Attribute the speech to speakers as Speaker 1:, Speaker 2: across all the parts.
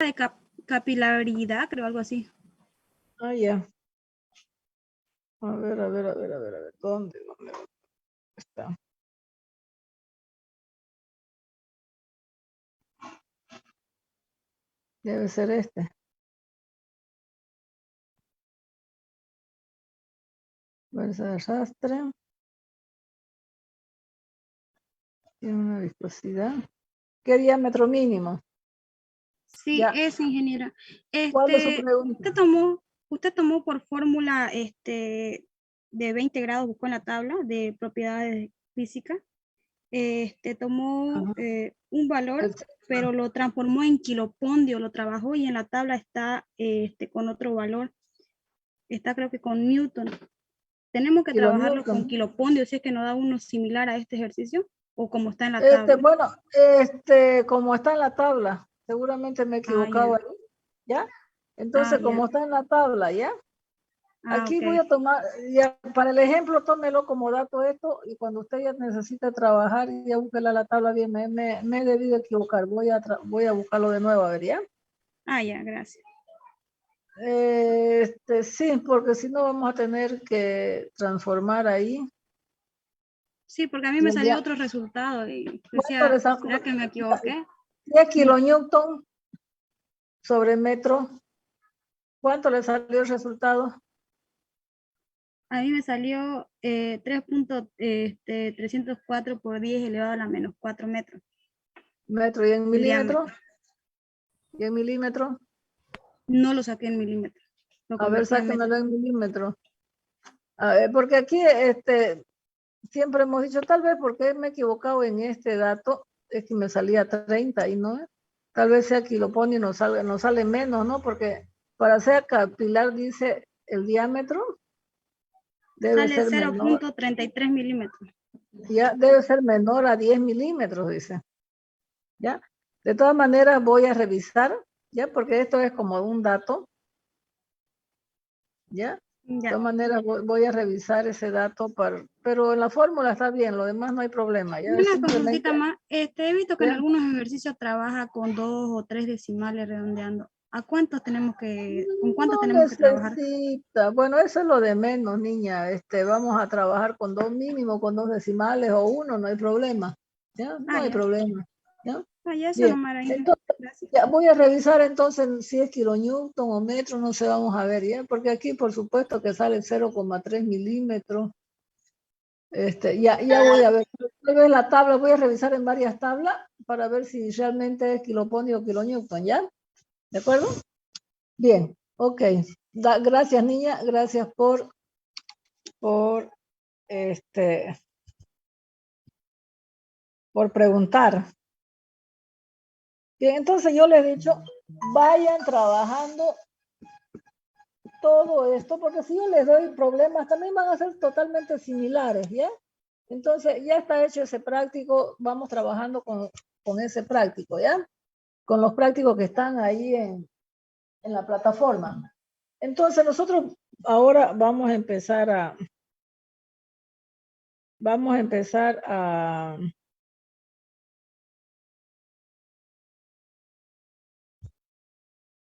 Speaker 1: de capilaridad, creo, algo así.
Speaker 2: Ah, ya. A ver. ¿Dónde está? Debe ser este. Fuerza de arrastre. Tiene una viscosidad. ¿Qué diámetro mínimo?
Speaker 1: Sí,
Speaker 2: Ya.
Speaker 1: es ingeniera.
Speaker 2: ¿Cuál es su pregunta?
Speaker 1: Usted tomó por fórmula de 20 grados, buscó en la tabla de propiedades físicas. Tomó un valor, pero lo transformó en kilopondio, lo trabajó y en la tabla está con otro valor. Está creo que con Newton. Tenemos que trabajarlo con kilopondio, si es que nos da uno similar a este ejercicio o como está en la tabla.
Speaker 2: Bueno, como está en la tabla, seguramente me he equivocado ahí, ¿ya? Entonces, como está en la tabla, ¿ya? Aquí
Speaker 1: okay.
Speaker 2: voy a tomar, ya, para el ejemplo, tómelo como dato esto, y cuando usted ya necesite trabajar, ya búsquela la tabla bien, me he debido equivocar, voy a buscarlo de nuevo, a ver, ¿ya?
Speaker 1: Ya, gracias.
Speaker 2: Sí, porque si no vamos a tener que transformar ahí.
Speaker 1: Sí, porque a mí me salió otro resultado y decía, ¿será que me equivoqué?
Speaker 2: 10 kilonewton sobre metro. ¿Cuánto le salió el resultado?
Speaker 1: A mí me salió 3.304 por 10 elevado a la menos 4 metros.
Speaker 2: Metro, ¿y en milímetros? ¿Y en milímetros?
Speaker 1: No lo saqué en milímetros.
Speaker 2: A ver, sáquenmelo en milímetros. A ver, porque aquí siempre hemos dicho, tal vez porque me he equivocado en este dato, es que me salía 30 y no, tal vez sea que lo pone y nos sale menos, ¿no? Porque para ser capilar dice el diámetro debe
Speaker 1: sale
Speaker 2: ser menor.
Speaker 1: 0.33 milímetros.
Speaker 2: Ya debe ser menor a 10 milímetros, dice. ¿Ya? De todas maneras voy a revisar, ¿ya? Porque esto es como un dato, ¿ya? De todas maneras voy a revisar ese dato, pero en la fórmula está bien, lo demás no hay problema. ¿Ya?
Speaker 1: Una consultita más, he visto que en
Speaker 2: ¿ya?
Speaker 1: algunos ejercicios trabaja con 2 o 3 decimales redondeando. ¿Con cuántos tenemos que trabajar?
Speaker 2: Bueno, eso es lo de menos, niña. Vamos a trabajar con dos mínimo, con 2 decimales o 1, no hay problema. ¿Ya? No hay problema. ¿Ya?
Speaker 1: Ya eso
Speaker 2: Bien.
Speaker 1: nomás era.
Speaker 2: Entonces, ya voy a revisar entonces si es kilonewton o metro, no sé, vamos a ver, ¿ya? Porque aquí por supuesto que sale 0,3 milímetros. Ya voy a ver. Tal vez la tabla, voy a revisar en varias tablas para ver si realmente es kiloponio o kilonewton, ¿ya? ¿De acuerdo? Bien, ok. Gracias, niña, gracias por, por preguntar. Bien, entonces yo les he dicho, vayan trabajando todo esto, porque si yo les doy problemas, también van a ser totalmente similares, ¿ya? Entonces, ya está hecho ese práctico, vamos trabajando con ese práctico, ¿ya? Con los prácticos que están ahí en la plataforma. Entonces, nosotros ahora vamos a empezar a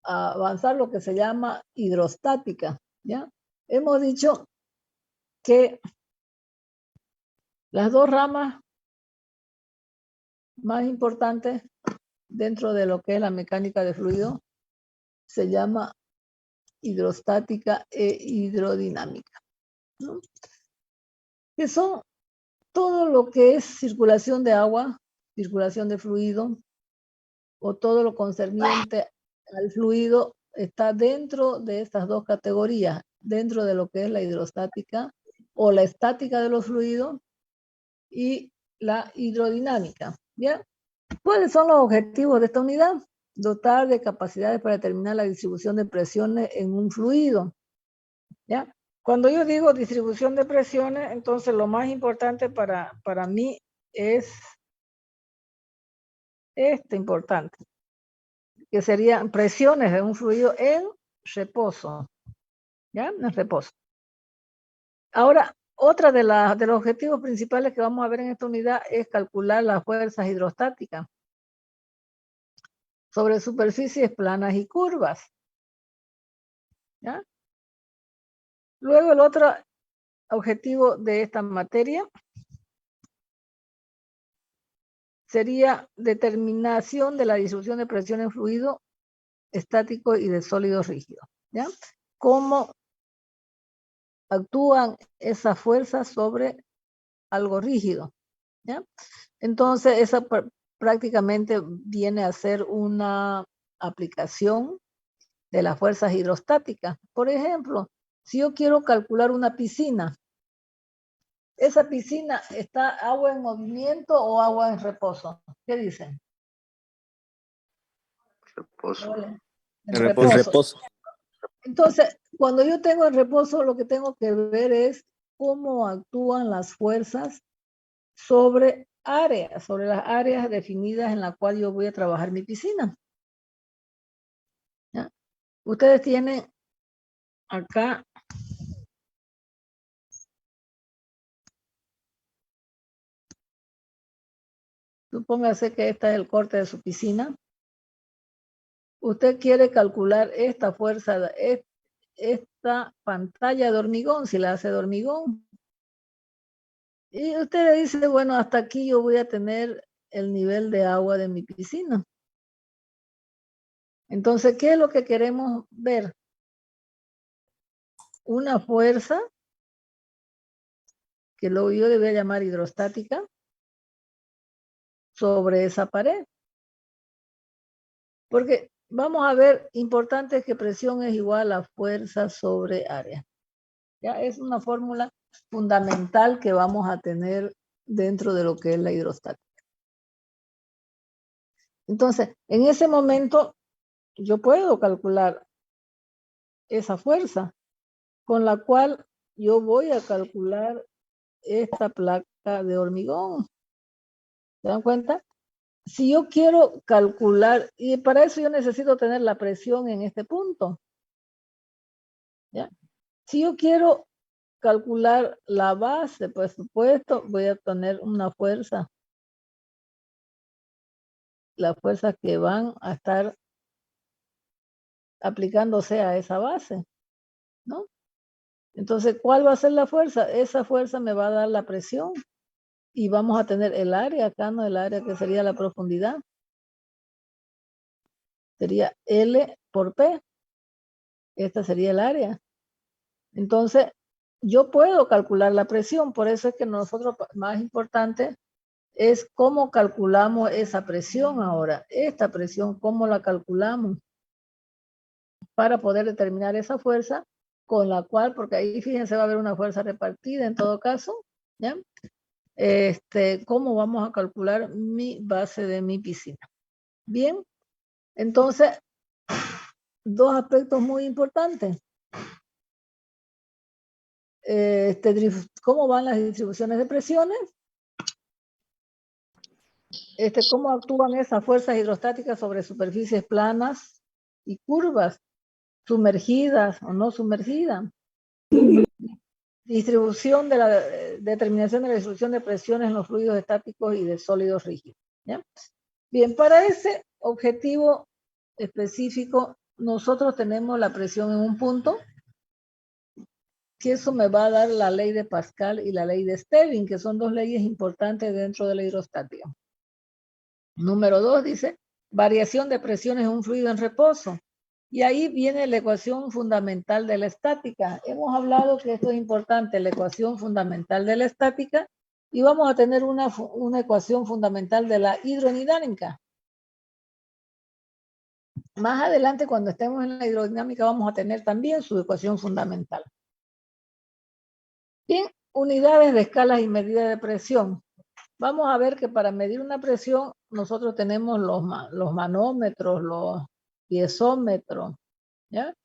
Speaker 2: avanzar lo que se llama hidrostática, ¿ya? Hemos dicho que las dos ramas más importantes dentro de lo que es la mecánica de fluido se llama hidrostática e hidrodinámica, ¿no? Que son todo lo que es circulación de agua, circulación de fluido, o todo lo concerniente al fluido está dentro de estas dos categorías, dentro de lo que es la hidrostática o la estática de los fluidos y la hidrodinámica, ¿ya? ¿Cuáles son los objetivos de esta unidad? Dotar de capacidades para determinar la distribución de presiones en un fluido, ¿ya? Cuando yo digo distribución de presiones, entonces lo más importante para mí es importante, que serían presiones de un fluido en reposo, ¿ya? En reposo. Ahora, otra de los objetivos principales que vamos a ver en esta unidad es calcular las fuerzas hidrostáticas. sobre superficies planas y curvas. ¿Ya? Luego el otro objetivo de esta materia sería determinación de la distribución de presión en fluido estático y de sólidos rígidos. ¿Ya? ¿Cómo actúan esas fuerzas sobre algo rígido? ¿Ya? Entonces, esa prácticamente viene a ser una aplicación de las fuerzas hidrostáticas. Por ejemplo, si yo quiero calcular una piscina, ¿esa piscina está agua en movimiento o agua en reposo? ¿Qué dicen?
Speaker 3: Reposo.
Speaker 2: En
Speaker 4: En reposo.
Speaker 2: Entonces, cuando yo tengo en reposo, lo que tengo que ver es cómo actúan las fuerzas sobre áreas, sobre las áreas definidas en la cual yo voy a trabajar mi piscina. ¿Ya? Ustedes tienen acá supóngase que este es el corte de su piscina. Usted quiere calcular esta fuerza, esta pantalla de hormigón, si la hace de hormigón. Y usted le dice, bueno, hasta aquí yo voy a tener el nivel de agua de mi piscina. Entonces, ¿qué es lo que queremos ver? Una fuerza, que yo le voy a llamar hidrostática, sobre esa pared. Porque vamos a ver, importante es que presión es igual a fuerza sobre área. Ya es una fórmula fundamental que vamos a tener dentro de lo que es la hidrostática. Entonces, en ese momento, yo puedo calcular esa fuerza con la cual yo voy a calcular esta placa de hormigón. ¿Se dan cuenta? Si yo quiero calcular, y para eso yo necesito tener la presión en este punto. ¿Ya? Si yo quiero calcular la base, por supuesto, voy a tener una fuerza. Las fuerzas que van a estar aplicándose a esa base, ¿no? Entonces, ¿cuál va a ser la fuerza? Esa fuerza me va a dar la presión y vamos a tener el área acá, ¿no? El área que sería la profundidad. Sería L por P. Esta sería el área. Entonces, yo puedo calcular la presión, por eso es que nosotros, más importante, es cómo calculamos esa presión ahora. Esta presión, ¿cómo la calculamos? Para poder determinar esa fuerza con la cual, porque ahí fíjense va a haber una fuerza repartida en todo caso, ¿ya? ¿Cómo vamos a calcular mi base de mi piscina? Bien, entonces, dos aspectos muy importantes. ¿Cómo van las distribuciones de presiones? ¿Cómo actúan esas fuerzas hidrostáticas sobre superficies planas y curvas, sumergidas o no sumergidas? Distribución de la determinación de la distribución de presiones en los fluidos estáticos y de sólidos rígidos. ¿Ya? Bien, para ese objetivo específico, nosotros tenemos la presión en un punto, que eso me va a dar la ley de Pascal y la ley de Stirling, que son dos leyes importantes dentro de la hidrostática. Número 2 dice, variación de presiones en un fluido en reposo. Y ahí viene la ecuación fundamental de la estática. Hemos hablado que esto es importante, la ecuación fundamental de la estática, y vamos a tener una ecuación fundamental de la hidrodinámica. Más adelante, cuando estemos en la hidrodinámica, vamos a tener también su ecuación fundamental. Bien, unidades de escalas y medidas de presión. Vamos a ver que para medir una presión, nosotros tenemos los manómetros, los piezómetros, ¿ya?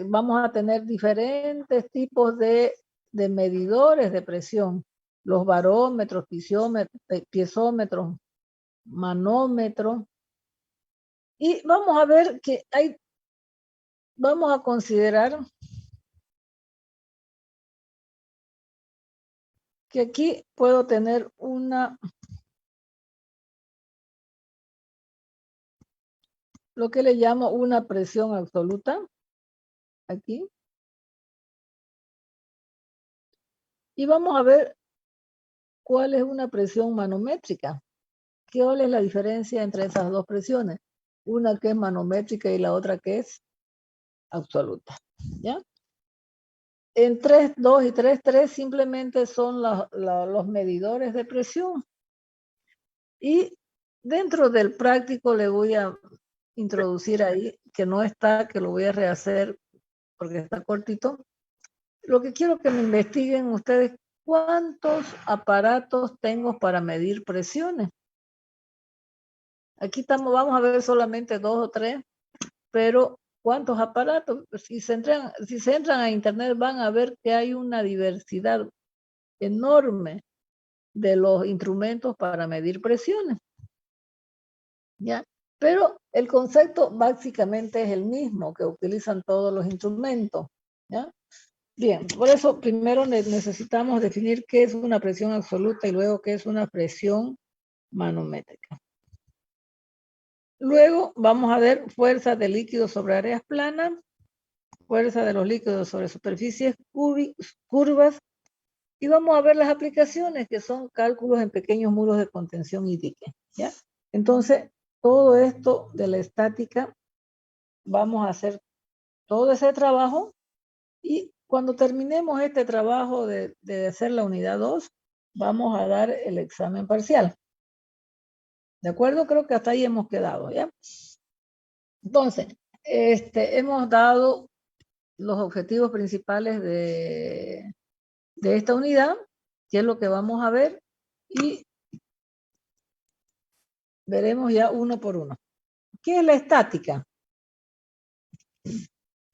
Speaker 2: Vamos a tener diferentes tipos de medidores de presión, los barómetros, piezómetros, manómetros, y vamos a ver que vamos a considerar que aquí puedo tener una lo que le llamo una presión absoluta, aquí. Y vamos a ver cuál es una presión manométrica. ¿Cuál es la diferencia entre esas dos presiones? Una que es manométrica y la otra que es absoluta. ¿Ya? En 3.2 y 3.3 simplemente son los medidores de presión. Y dentro del práctico le voy a introducir ahí, que no está, que lo voy a rehacer porque está cortito. Lo que quiero que me investiguen ustedes, ¿cuántos aparatos tengo para medir presiones? Aquí vamos a ver solamente 2 o 3, pero ¿cuántos aparatos? Si se entran a internet van a ver que hay una diversidad enorme de los instrumentos para medir presiones. ¿Ya? Pero el concepto básicamente es el mismo que utilizan todos los instrumentos. ¿Ya? Bien, por eso primero necesitamos definir qué es una presión absoluta y luego qué es una presión manométrica. Luego vamos a ver fuerza de líquidos sobre áreas planas, fuerza de los líquidos sobre superficies curvas, y vamos a ver las aplicaciones que son cálculos en pequeños muros de contención y dique. ¿Ya? Entonces, todo esto de la estática, vamos a hacer todo ese trabajo y cuando terminemos este trabajo de hacer la unidad 2, vamos a dar el examen parcial. ¿De acuerdo? Creo que hasta ahí hemos quedado, ¿ya? Entonces, hemos dado los objetivos principales de esta unidad, que es lo que vamos a ver, y veremos ya uno por uno. ¿Qué es la estática?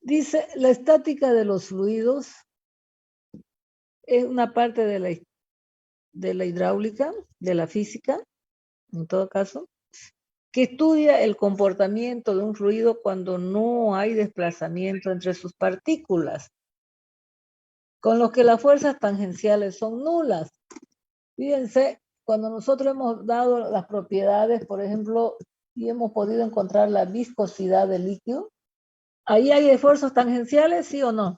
Speaker 2: Dice, la estática de los fluidos es una parte de la hidráulica, de la física, en todo caso, que estudia el comportamiento de un fluido cuando no hay desplazamiento entre sus partículas, con lo que las fuerzas tangenciales son nulas. Fíjense, cuando nosotros hemos dado las propiedades, por ejemplo, y hemos podido encontrar la viscosidad del líquido, ¿ahí hay esfuerzos tangenciales, sí o no?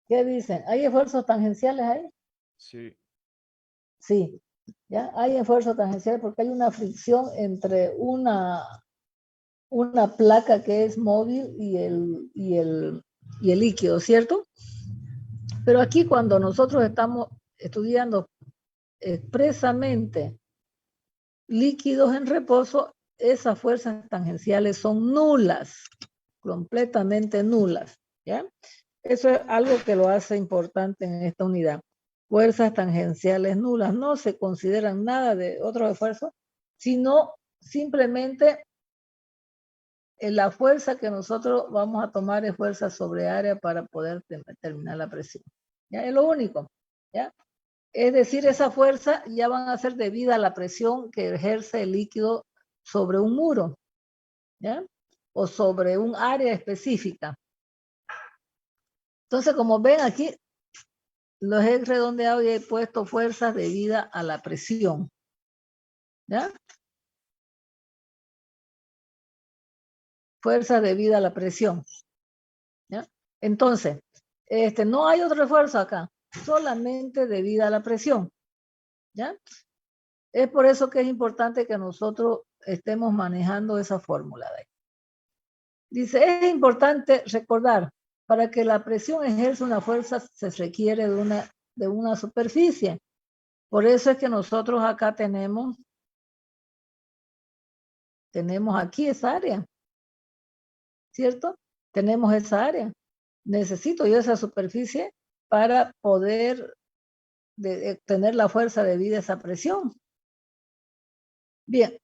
Speaker 2: ¿Qué dicen? ¿Hay esfuerzos tangenciales ahí?
Speaker 3: Sí.
Speaker 2: Sí, ¿ya? Hay esfuerzos tangenciales porque hay una fricción entre una placa que es móvil y el líquido, ¿cierto? Pero aquí cuando nosotros estamos estudiando expresamente líquidos en reposo, esas fuerzas tangenciales son nulas, completamente nulas, ¿ya? Eso es algo que lo hace importante en esta unidad. Fuerzas tangenciales nulas, no se consideran nada de otro esfuerzo, sino simplemente la fuerza que nosotros vamos a tomar es fuerza sobre área para poder determinar la presión. ¿Ya? Es lo único, ¿ya? Es decir, esa fuerza ya van a ser debida a la presión que ejerce el líquido sobre un muro, ¿ya? O sobre un área específica. Entonces, como ven aquí, los he redondeado y he puesto fuerzas debida a la presión, ¿ya? Fuerza debida a la presión, ¿ya? Entonces, no hay otro esfuerzo acá, solamente debida a la presión, ¿ya? Es por eso que es importante que nosotros estemos manejando esa fórmula de ahí. Dice, es importante recordar, para que la presión ejerza una fuerza se requiere de una superficie. Por eso es que nosotros acá tenemos aquí esa área, ¿cierto? Tenemos esa área. Necesito yo esa superficie para poder tener la fuerza debida a esa presión. Bien,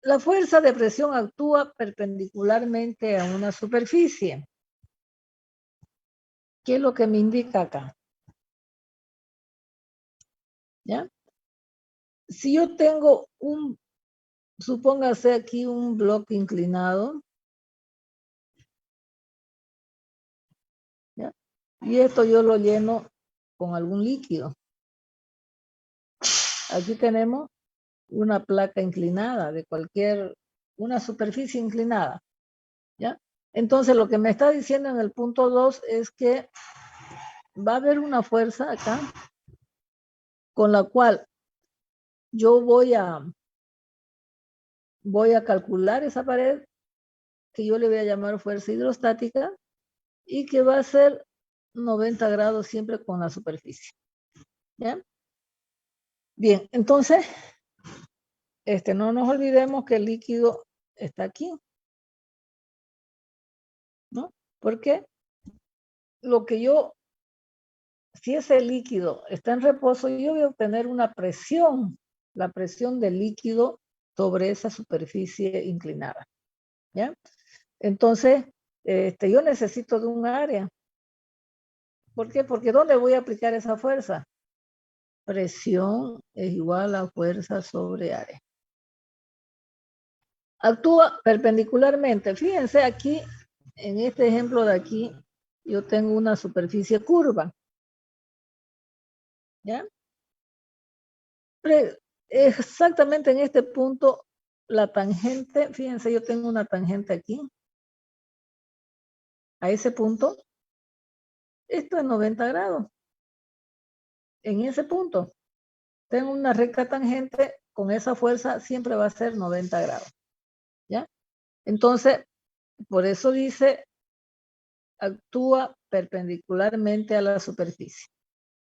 Speaker 2: la fuerza de presión actúa perpendicularmente a una superficie. ¿Qué es lo que me indica acá? ¿Ya? Si yo tengo supóngase aquí un bloque inclinado, ¿ya? Y esto yo lo lleno con algún líquido. Aquí tenemos una placa inclinada de una superficie inclinada, ¿ya? Entonces, lo que me está diciendo en el punto 2 es que va a haber una fuerza acá con la cual yo voy a calcular esa pared, que yo le voy a llamar fuerza hidrostática, y que va a ser 90 grados siempre con la superficie, ¿ya? Bien, entonces, no nos olvidemos que el líquido está aquí, ¿no? Porque si ese líquido está en reposo, yo voy a obtener una presión, la presión del líquido sobre esa superficie inclinada, ¿ya? Entonces, yo necesito de un área. ¿Por qué? Porque ¿dónde voy a aplicar esa fuerza? Presión es igual a fuerza sobre área. Actúa perpendicularmente. Fíjense aquí, en este ejemplo de aquí, yo tengo una superficie curva, ¿ya? Exactamente en este punto, la tangente, fíjense, yo tengo una tangente aquí, a ese punto, esto es 90 grados. En ese punto, tengo una recta tangente, con esa fuerza siempre va a ser 90 grados, ¿ya? Entonces, por eso dice, actúa perpendicularmente a la superficie.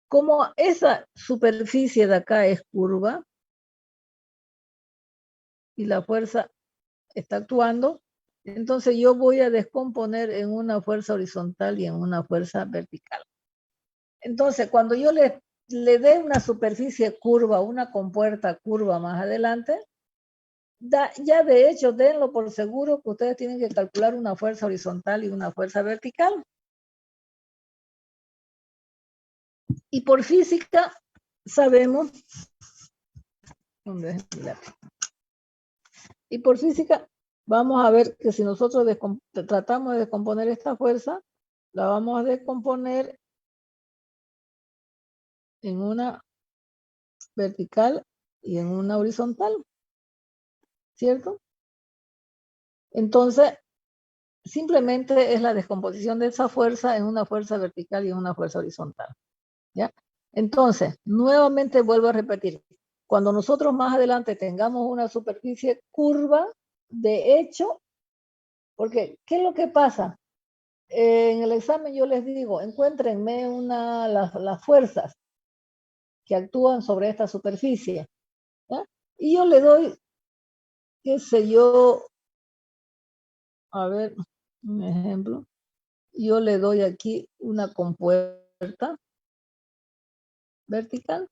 Speaker 2: Como esa superficie de acá es curva y la fuerza está actuando, entonces yo voy a descomponer en una fuerza horizontal y en una fuerza vertical. Entonces, cuando yo le dé una superficie curva, una compuerta curva más adelante, ya de hecho, denlo por seguro que ustedes tienen que calcular una fuerza horizontal y una fuerza vertical. Y por física sabemos, ¿dónde es el lápiz? Y por física vamos a ver que si nosotros tratamos de descomponer esta fuerza, la vamos a descomponer en una vertical y en una horizontal, ¿cierto? Entonces, simplemente es la descomposición de esa fuerza en una fuerza vertical y en una fuerza horizontal, ¿ya? Entonces, nuevamente vuelvo a repetir, cuando nosotros más adelante tengamos una superficie curva, de hecho, porque, ¿qué es lo que pasa? En el examen yo les digo, encuéntrenme las fuerzas que actúan sobre esta superficie, ¿ya? Y yo le doy, qué sé yo, a ver, un ejemplo. Yo le doy aquí una compuerta vertical.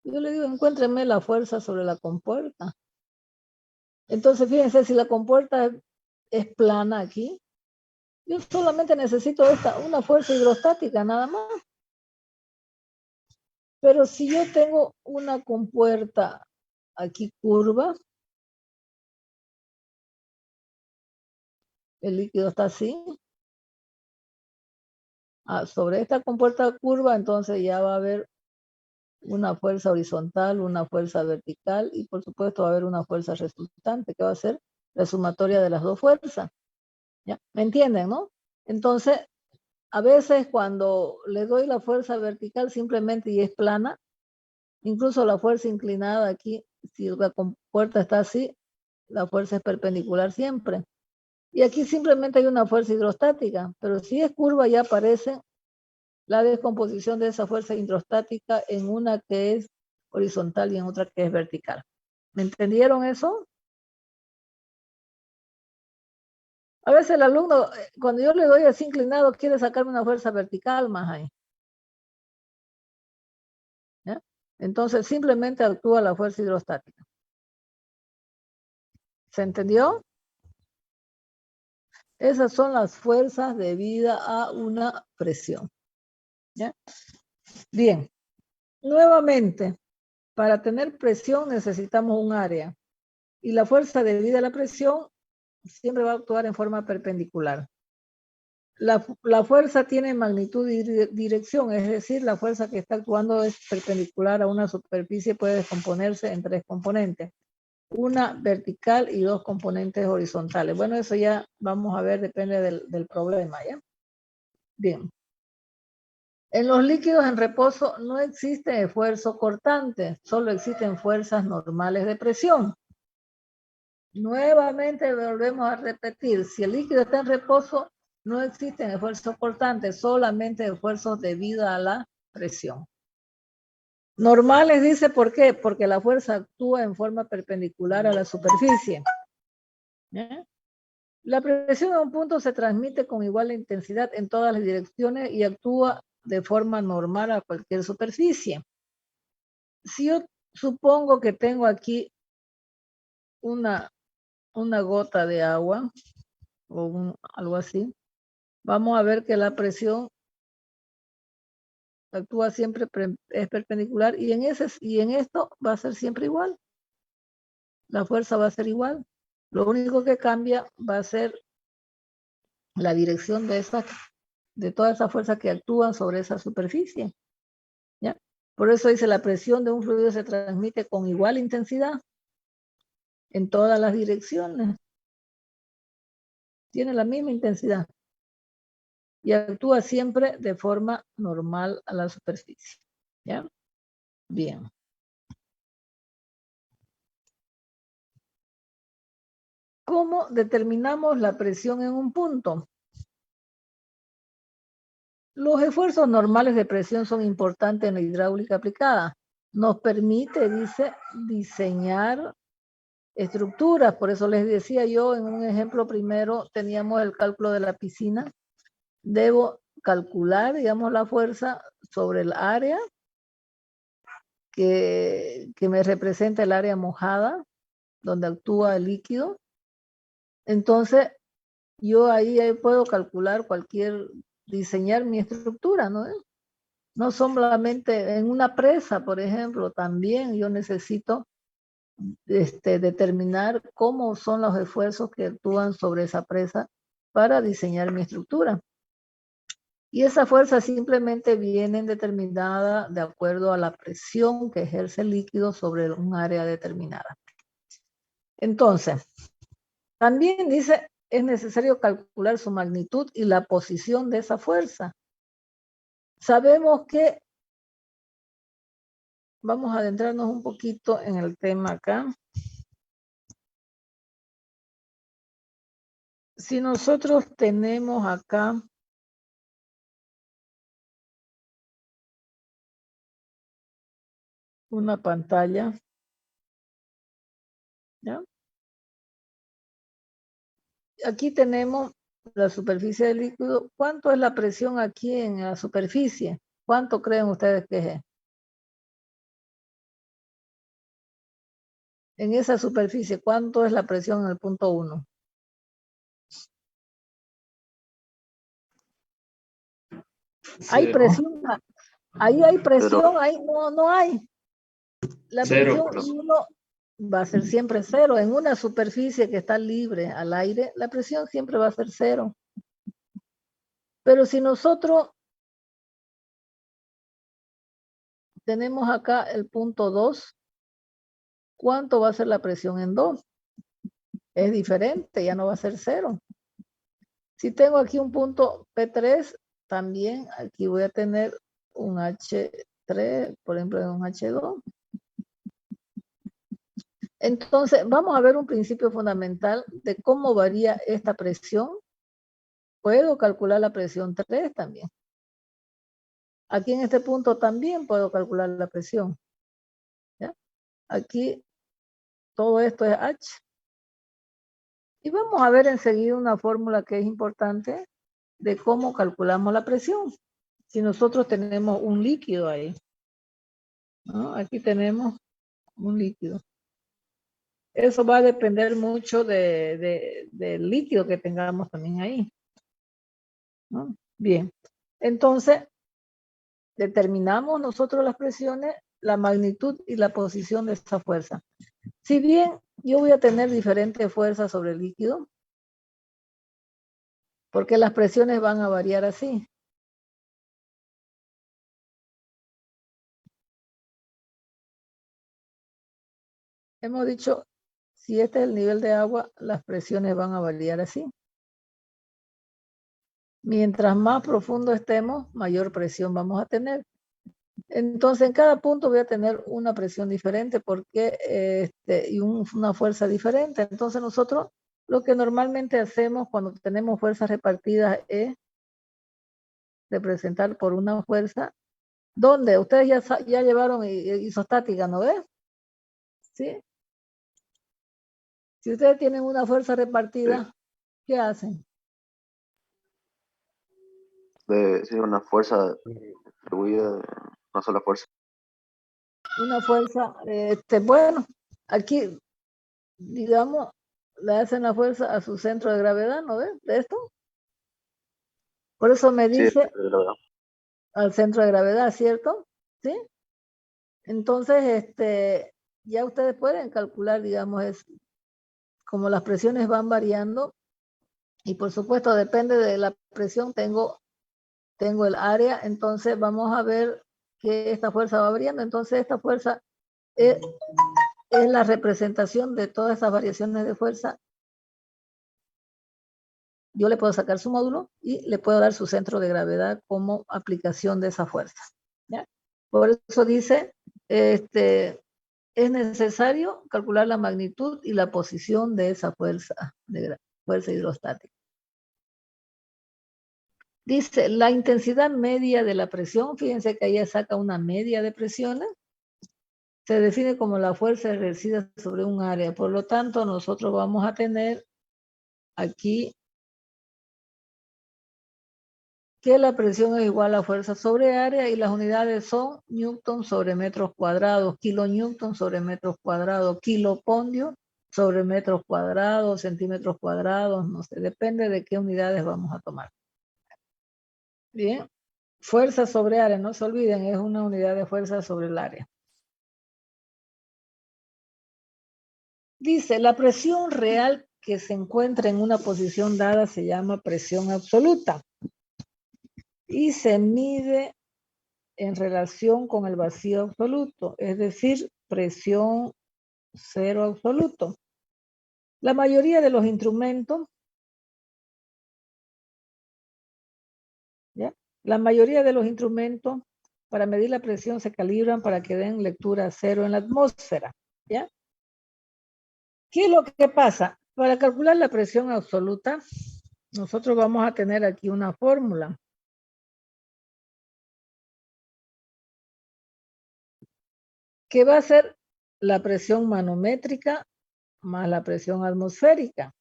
Speaker 2: Yo le digo, encuéntrenme la fuerza sobre la compuerta. Entonces, fíjense, si la compuerta es plana aquí, yo solamente necesito una fuerza hidrostática, nada más. Pero si yo tengo una compuerta aquí curva, el líquido está así, sobre esta compuerta curva, entonces ya va a haber una fuerza horizontal, una fuerza vertical y por supuesto va a haber una fuerza resultante que va a ser la sumatoria de las dos fuerzas. ¿Ya? ¿Me entienden, no? Entonces, a veces cuando le doy la fuerza vertical simplemente y es plana, incluso la fuerza inclinada aquí, si la compuerta está así, la fuerza es perpendicular siempre. Y aquí simplemente hay una fuerza hidrostática, pero si es curva ya aparece la descomposición de esa fuerza hidrostática en una que es horizontal y en otra que es vertical. ¿Me entendieron eso? A veces el alumno, cuando yo le doy así inclinado, quiere sacarme una fuerza vertical más ahí. ¿Ya? Entonces simplemente actúa la fuerza hidrostática. ¿Se entendió? Esas son las fuerzas debidas a una presión. ¿Ya? Bien, nuevamente, para tener presión necesitamos un área. Y la fuerza debida a la presión siempre va a actuar en forma perpendicular. La fuerza tiene magnitud y dirección, es decir, la fuerza que está actuando es perpendicular a una superficie, puede descomponerse en 3 componentes, una vertical y 2 componentes horizontales. Bueno, eso ya vamos a ver, depende del problema, ¿ya? Bien. En los líquidos en reposo no existe esfuerzo cortante, solo existen fuerzas normales de presión. Nuevamente volvemos a repetir, si el líquido está en reposo, no existen esfuerzos cortantes, solamente esfuerzos debido a la presión. Normales dice, ¿por qué? Porque la fuerza actúa en forma perpendicular a la superficie. ¿Eh? La presión a un punto se transmite con igual intensidad en todas las direcciones y actúa de forma normal a cualquier superficie. Si yo supongo que tengo aquí una gota de agua o algo así, vamos a ver que la presión actúa siempre, es perpendicular y en esto va a ser siempre igual. La fuerza va a ser igual. Lo único que cambia va a ser la dirección de todas esas fuerzas que actúan sobre esa superficie. ¿Ya? Por eso dice, la presión de un fluido se transmite con igual intensidad en todas las direcciones. Tiene la misma intensidad. Y actúa siempre de forma normal a la superficie. ¿Ya? Bien. ¿Cómo determinamos la presión en un punto? Los esfuerzos normales de presión son importantes en la hidráulica aplicada. Nos permite, dice, diseñar estructuras. Por eso les decía yo, en un ejemplo primero teníamos el cálculo de la piscina. Debo calcular, digamos, la fuerza sobre el área que me representa el área mojada, donde actúa el líquido. Entonces, yo ahí puedo calcular diseñar mi estructura, ¿no? No solamente en una presa, por ejemplo, también yo necesito determinar cómo son los esfuerzos que actúan sobre esa presa para diseñar mi estructura. Y esas fuerzas simplemente vienen determinadas de acuerdo a la presión que ejerce el líquido sobre un área determinada. Entonces, también dice, es necesario calcular su magnitud y la posición de esa fuerza. Sabemos que, vamos a adentrarnos un poquito en el tema acá. Si nosotros tenemos acá una pantalla, ¿ya? Aquí tenemos la superficie del líquido. ¿Cuánto es la presión aquí en la superficie? ¿Cuánto creen ustedes que es? En esa superficie, ¿cuánto es la presión en el punto 1? Hay presión, ahí hay presión, ahí no hay. La presión 1 va a ser siempre 0. En una superficie que está libre al aire, la presión siempre va a ser 0. Pero si nosotros tenemos acá el punto 2, ¿cuánto va a ser la presión en 2? Es diferente, ya no va a ser 0. Si tengo aquí un punto P3, también aquí voy a tener un H3, por ejemplo, un H2. Entonces, vamos a ver un principio fundamental de cómo varía esta presión. Puedo calcular la presión 3 también. Aquí en este punto también puedo calcular la presión. ¿Ya? Aquí todo esto es H. Y vamos a ver enseguida una fórmula que es importante de cómo calculamos la presión. Si nosotros tenemos un líquido ahí, ¿no? Aquí tenemos un líquido. Eso va a depender mucho del líquido que tengamos también ahí, ¿no? Bien, entonces determinamos nosotros las presiones, la magnitud y la posición de esta fuerza. Si bien yo voy a tener diferentes fuerzas sobre el líquido, porque las presiones van a variar así. Hemos dicho, si este es el nivel de agua, las presiones van a variar así. Mientras más profundo estemos, mayor presión vamos a tener. Entonces, en cada punto voy a tener una presión diferente porque, y una fuerza diferente. Entonces, nosotros lo que normalmente hacemos cuando tenemos fuerzas repartidas es representar por una fuerza. ¿Dónde? Ustedes ya llevaron isostática, ¿no ves? ¿Sí? Si ustedes tienen una fuerza repartida, sí, ¿qué hacen?
Speaker 3: Sí, una fuerza distribuida, una sola fuerza.
Speaker 2: Una fuerza, bueno, aquí, digamos, le hacen la fuerza a su centro de gravedad, ¿no ves? De esto. Por eso me dice al centro de gravedad, ¿cierto? ¿Sí? Entonces, ya ustedes pueden calcular, digamos, es como las presiones van variando y por supuesto depende de la presión, tengo el área, entonces vamos a ver que esta fuerza va variando. Entonces esta fuerza es la representación de todas esas variaciones de fuerza. Yo le puedo sacar su módulo y le puedo dar su centro de gravedad como aplicación de esa fuerza, ¿ya? Por eso dice, es necesario calcular la magnitud y la posición de esa fuerza hidrostática. Dice, la intensidad media de la presión, fíjense que ahí saca una media de presiones, se define como la fuerza ejercida sobre un área. Por lo tanto, nosotros vamos a tener aquí que la presión es igual a fuerza sobre área y las unidades son newton sobre metros cuadrados, kilonewton sobre metros cuadrados, kilopondio sobre metros cuadrados, centímetros cuadrados, no sé, depende de qué unidades vamos a tomar. Bien, fuerza sobre área, no se olviden, es una unidad de fuerza sobre el área. Dice, la presión real que se encuentra en una posición dada se llama presión absoluta y se mide en relación con el vacío absoluto, es decir, presión cero absoluto. La mayoría de los instrumentos, ¿ya? La mayoría de los instrumentos para medir la presión se calibran para que den lectura cero en la atmósfera, ¿ya? ¿Qué es lo que pasa? Para calcular la presión absoluta, nosotros vamos a tener aquí una fórmula. Que va a ser la presión manométrica más la presión atmosférica,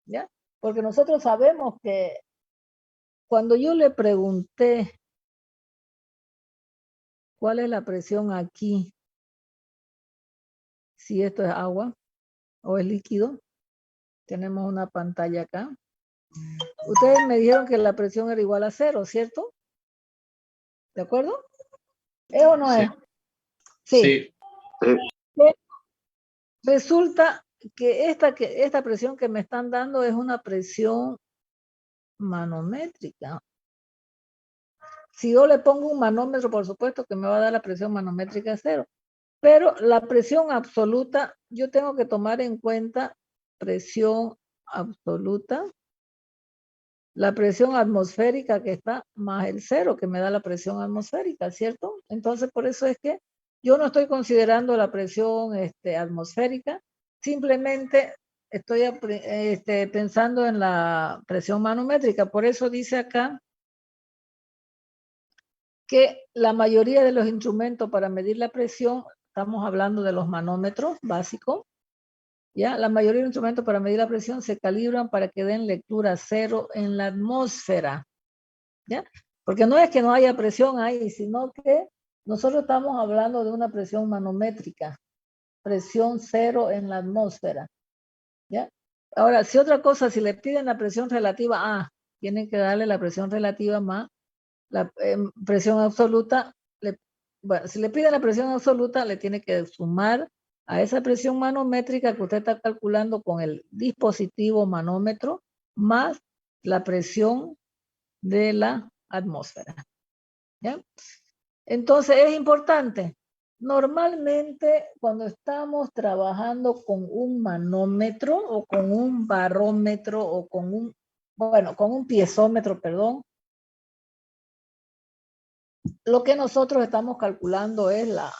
Speaker 2: ¿ya? Porque nosotros sabemos que cuando yo le pregunté cuál es la presión aquí, si esto es agua o es líquido, tenemos una pantalla acá. Ustedes me dijeron que la presión era igual a cero, ¿cierto? ¿De acuerdo? ¿Es o no es? Sí. Resulta que esta presión que me están dando es una presión manométrica. Si yo le pongo un manómetro, por supuesto que me va a dar la presión manométrica cero. Pero la presión absoluta, yo tengo que tomar en cuenta presión absoluta, la presión atmosférica que está más el cero que me da la presión atmosférica, ¿cierto? Entonces, por eso es que yo no estoy considerando la presión atmosférica, simplemente estoy pensando en la presión manométrica. Por eso dice acá que la mayoría de los instrumentos para medir la presión, estamos hablando de los manómetros básicos, ¿ya? La mayoría de los instrumentos para medir la presión se calibran para que den lectura cero en la atmósfera, ¿ya? Porque no es que no haya presión ahí, sino que nosotros estamos hablando de una presión manométrica, presión cero en la atmósfera, ¿ya? Ahora, si otra cosa, si le piden la presión relativa, tienen que darle la presión relativa más la presión absoluta. Bueno, si le piden la presión absoluta, le tiene que sumar a esa presión manométrica que usted está calculando con el dispositivo manómetro, más la presión de la atmósfera. ¿Ya? Entonces es importante. Normalmente cuando estamos trabajando con un manómetro o con un barómetro o con un piezómetro, perdón, lo que nosotros estamos calculando es la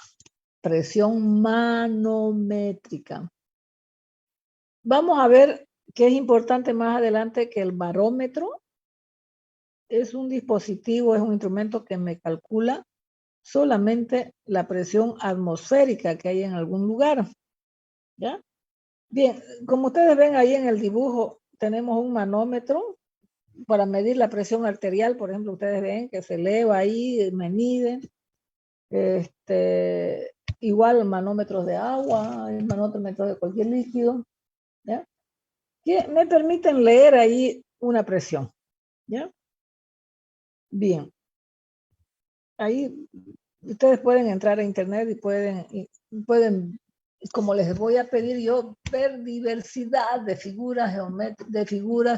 Speaker 2: presión manométrica. Vamos a ver que es importante más adelante que el barómetro es un dispositivo, es un instrumento que me calcula solamente la presión atmosférica que hay en algún lugar. ¿Ya? Bien, como ustedes ven ahí en el dibujo, tenemos un manómetro para medir la presión arterial. Por ejemplo, ustedes ven que se eleva ahí, me mide. Igual manómetros de agua, manómetros de cualquier líquido, ¿ya? Que me permiten leer ahí una presión. ¿Ya? Bien. Ahí ustedes pueden entrar a internet y pueden, como les voy a pedir yo, ver diversidad de figuras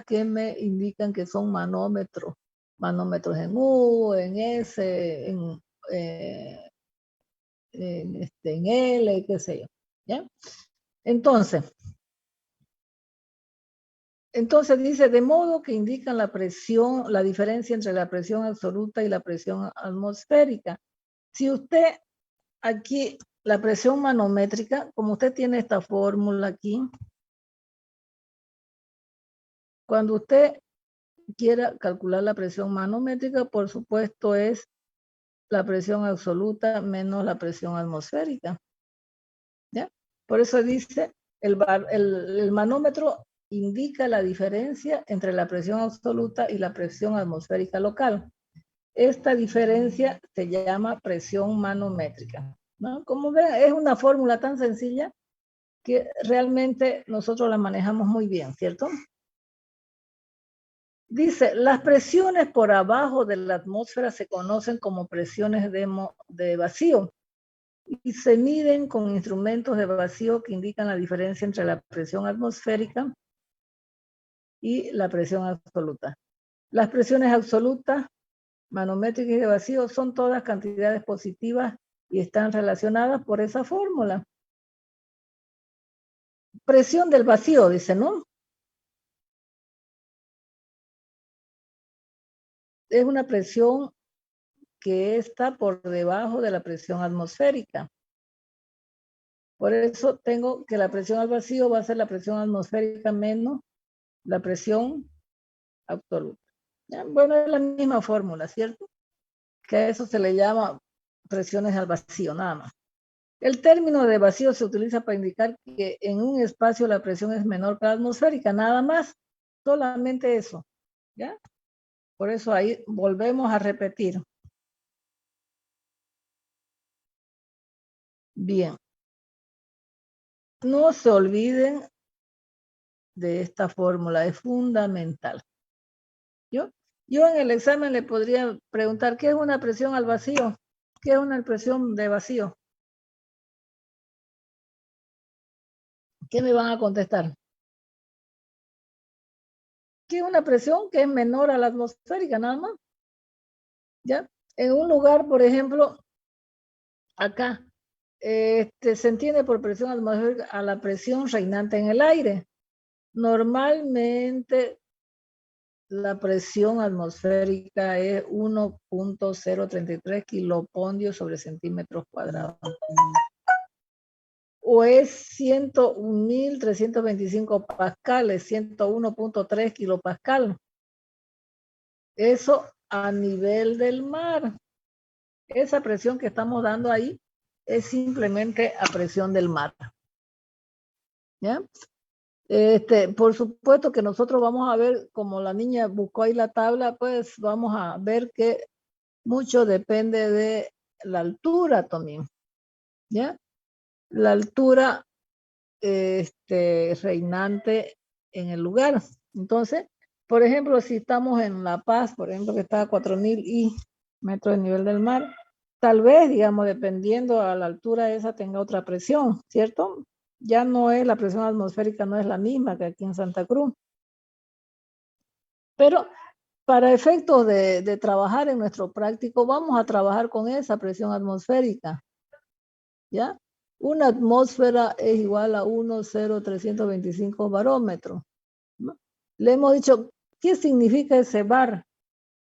Speaker 2: que me indican que son manómetros. Manómetros en U, en S, en L, qué sé yo. ¿Ya? Entonces dice, de modo que indican la presión, la diferencia entre la presión absoluta y la presión atmosférica. Si usted aquí, la presión manométrica, como usted tiene esta fórmula aquí, cuando usted quiera calcular la presión manométrica, por supuesto es la presión absoluta menos la presión atmosférica. ¿Ya? Por eso dice, el manómetro indica la diferencia entre la presión absoluta y la presión atmosférica local. Esta diferencia se llama presión manométrica, ¿no? Como ven, es una fórmula tan sencilla que realmente nosotros la manejamos muy bien, ¿cierto? Dice, las presiones por abajo de la atmósfera se conocen como presiones de vacío y se miden con instrumentos de vacío que indican la diferencia entre la presión atmosférica y la presión absoluta. Las presiones absolutas, manométricas y de vacío son todas cantidades positivas y están relacionadas por esa fórmula. Presión del vacío, dice, ¿no? Es una presión que está por debajo de la presión atmosférica. Por eso tengo que la presión al vacío va a ser la presión atmosférica menos la presión absoluta. ¿Ya? Bueno, es la misma fórmula, ¿cierto? Que a eso se le llama presiones al vacío, nada más. El término de vacío se utiliza para indicar que en un espacio la presión es menor que la atmosférica, nada más, solamente eso. ¿Ya? Por eso ahí volvemos a repetir. Bien. No se olviden de esta fórmula, es fundamental. Yo en el examen le podría preguntar, ¿qué es una presión al vacío? ¿Qué es una presión de vacío? ¿Qué me van a contestar? Que es una presión que es menor a la atmosférica, nada más. ¿Ya? En un lugar, por ejemplo, acá, se entiende por presión atmosférica a la presión reinante en el aire. Normalmente la presión atmosférica es 1.033 kilopondios sobre centímetros cuadrados. O es 101.325 pascales, 101.3 kilopascal. Eso a nivel del mar. Esa presión que estamos dando ahí es simplemente a presión del mar. ¿Ya? Por supuesto que nosotros vamos a ver, como la niña buscó ahí la tabla, pues vamos a ver que mucho depende de la altura también. ¿Ya? La altura reinante en el lugar. Entonces, por ejemplo, si estamos en La Paz, por ejemplo, que está a 4.000 metros de nivel del mar, tal vez, digamos, dependiendo a la altura esa tenga otra presión, ¿cierto? Ya no es, la presión atmosférica no es la misma que aquí en Santa Cruz. Pero para efectos de trabajar en nuestro práctico, vamos a trabajar con esa presión atmosférica, ¿ya? Una atmósfera es igual a 1,0325 barómetros, ¿no? Le hemos dicho, ¿qué significa ese bar?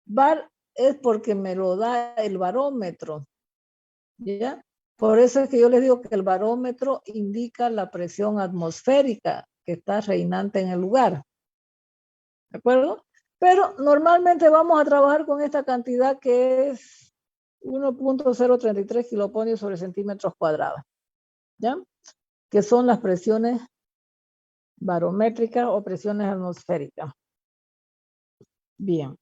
Speaker 2: Bar es porque me lo da el barómetro, ¿ya? Por eso es que yo les digo que el barómetro indica la presión atmosférica que está reinante en el lugar, ¿de acuerdo? Pero normalmente vamos a trabajar con esta cantidad que es 1,033 kiloponios sobre centímetros cuadrados, ¿ya? Que son las presiones barométricas o presiones atmosféricas. Bien.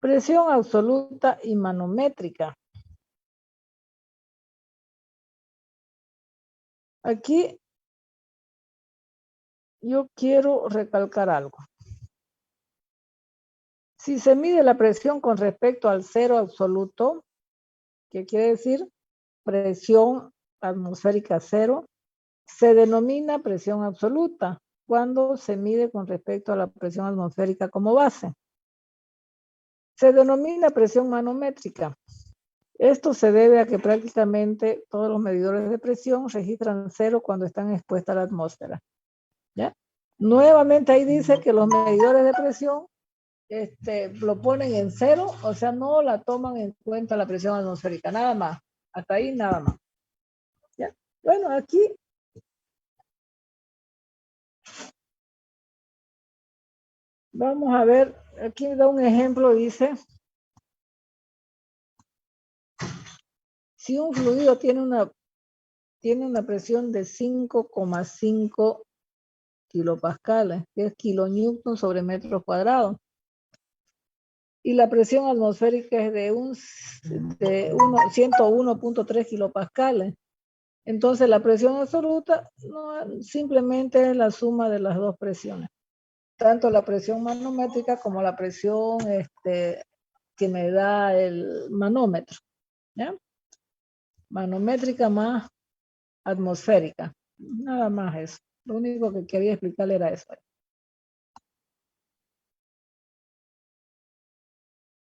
Speaker 2: Presión absoluta y manométrica. Aquí yo quiero recalcar algo. Si se mide la presión con respecto al cero absoluto, ¿qué quiere decir? Presión atmosférica cero, se denomina presión absoluta cuando se mide con respecto a la presión atmosférica como base. Se denomina presión manométrica. Esto se debe a que prácticamente todos los medidores de presión registran cero cuando están expuestas a la atmósfera, ¿ya? Nuevamente ahí dice que los medidores de presión lo ponen en cero, o sea, no la toman en cuenta la presión atmosférica, nada más. Hasta ahí nada más, ¿ya? Bueno, aquí vamos a ver, aquí da un ejemplo, dice, si un fluido tiene una presión de 5,5 kilopascales, que es kilonewton sobre metro cuadrado, y la presión atmosférica es de 101.3 kilopascales. Entonces la presión absoluta no, simplemente es la suma de las dos presiones, tanto la presión manométrica como la presión que me da el manómetro, ¿ya? Manométrica más atmosférica, nada más eso. Lo único que quería explicarle era eso.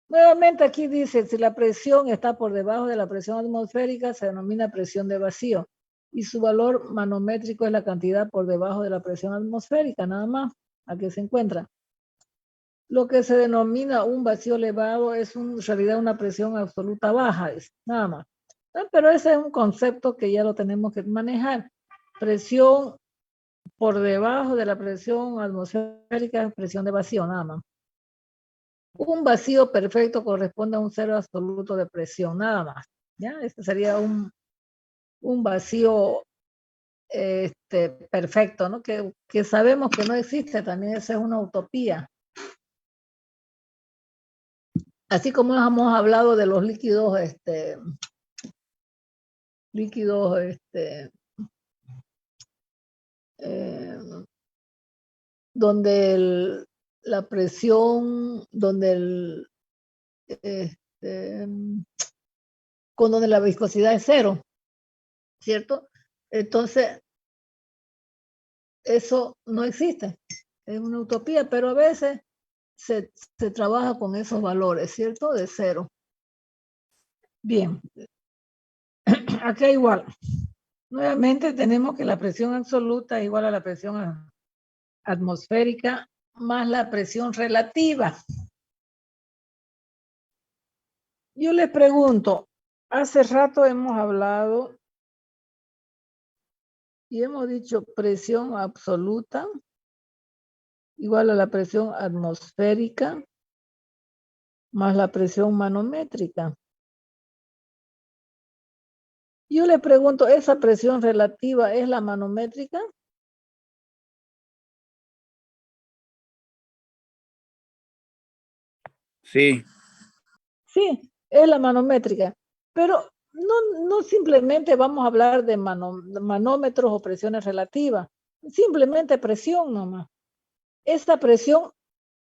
Speaker 2: Nuevamente aquí dice, si la presión está por debajo de la presión atmosférica, se denomina presión de vacío. Y su valor manométrico es la cantidad por debajo de la presión atmosférica, nada más, a que se encuentra. Lo que se denomina un vacío elevado es en realidad una presión absoluta baja, nada más. Pero ese es un concepto que ya lo tenemos que manejar. Presión por debajo de la presión atmosférica es presión de vacío, nada más. Un vacío perfecto corresponde a un cero absoluto de presión, nada más, ¿ya? Este sería un vacío perfecto, ¿no? Que sabemos que no existe, también esa es una utopía. Así como hemos hablado de los líquidos, donde la presión, donde donde la viscosidad es cero, ¿cierto? Entonces, eso no existe, es una utopía, pero a veces se trabaja con esos valores, ¿cierto? De cero. Bien, acá igual. Nuevamente tenemos que la presión absoluta es igual a la presión atmosférica más la presión relativa. Yo les pregunto, hace rato hemos hablado y hemos dicho presión absoluta igual a la presión atmosférica más la presión manométrica. Yo le pregunto, ¿esa presión relativa es la manométrica?
Speaker 4: Sí.
Speaker 2: Sí, es la manométrica, pero no simplemente vamos a hablar de manómetros o presiones relativas, simplemente presión nomás. Esta presión,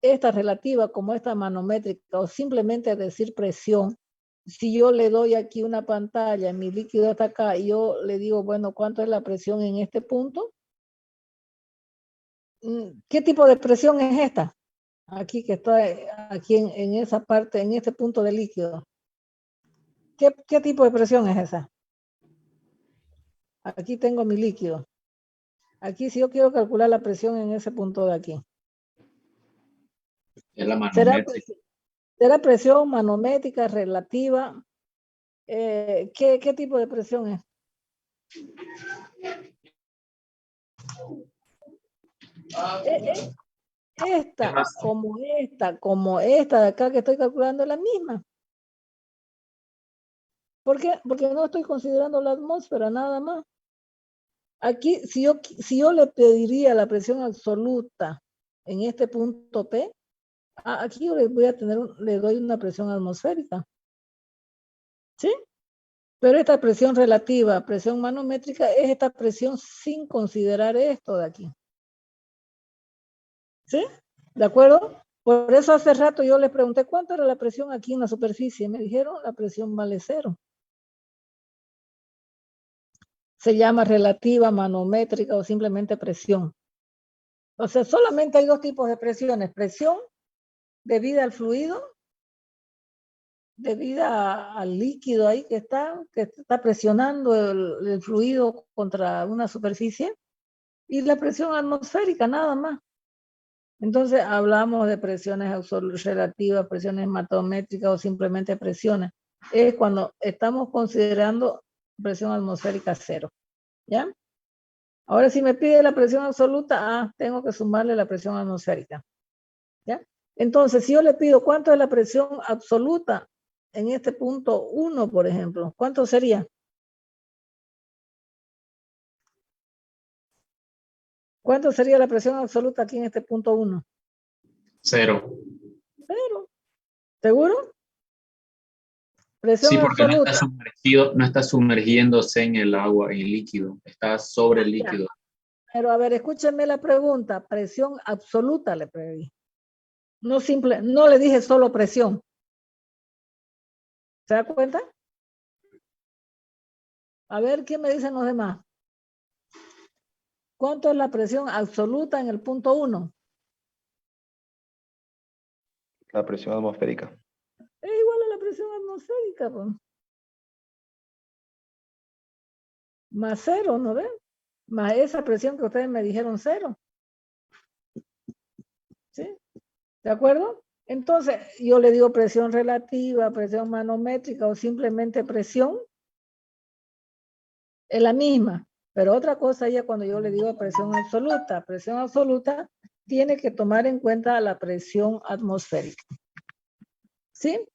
Speaker 2: esta relativa como esta manométrica o simplemente decir presión, si yo le doy aquí una pantalla, mi líquido está acá y yo le digo, bueno, ¿cuánto es la presión en este punto? ¿Qué tipo de presión es esta? Aquí que está, aquí en esa parte, en este punto de líquido. ¿Qué tipo de presión es esa? Aquí tengo mi líquido. Aquí si yo quiero calcular la presión en ese punto de aquí.
Speaker 4: Es la
Speaker 2: ¿Será
Speaker 4: manométrica.
Speaker 2: presión manométrica relativa? ¿Qué tipo de presión es? Como esta de acá que estoy calculando es la misma. ¿Por qué? Porque no estoy considerando la atmósfera nada más. Aquí, si yo le pediría la presión absoluta en este punto P, aquí yo le doy una presión atmosférica. ¿Sí? Pero esta presión relativa, presión manométrica, es esta presión sin considerar esto de aquí. ¿Sí? ¿De acuerdo? Por eso hace rato yo les pregunté cuánto era la presión aquí en la superficie. Me dijeron la presión vale 0. Se llama relativa, manométrica o simplemente presión. O sea, solamente hay dos tipos de presiones. Presión debida al fluido, debida al líquido ahí que está presionando el fluido contra una superficie, y la presión atmosférica, nada más. Entonces hablamos de presiones relativas, presiones manométricas o simplemente presiones. Es cuando estamos considerando presión atmosférica 0. ¿Ya? Ahora si me pide la presión absoluta, tengo que sumarle la presión atmosférica. ¿Ya? Entonces, si yo le pido cuánto es la presión absoluta en este punto 1, por ejemplo, ¿cuánto sería? ¿Cuánto sería la presión absoluta aquí en este punto 1?
Speaker 4: 0.
Speaker 2: 0. ¿Seguro? Presión
Speaker 4: Sí, porque
Speaker 2: absoluta.
Speaker 4: no está sumergiéndose en el agua, en el líquido, está sobre el líquido.
Speaker 2: Pero a ver, escúchenme la pregunta. Presión absoluta le pedí. No le dije solo presión. ¿Se da cuenta? A ver, ¿qué me dicen los demás? ¿Cuánto es la presión absoluta en el punto 1?
Speaker 3: La presión atmosférica.
Speaker 2: Es igual a la presión atmosférica, pues. Más 0, ¿no ven? Más esa presión que ustedes me dijeron 0. ¿Sí? ¿De acuerdo? Entonces, yo le digo presión relativa, presión manométrica o simplemente presión. Es la misma. Pero otra cosa ya cuando yo le digo presión absoluta tiene que tomar en cuenta la presión atmosférica. ¿Sí?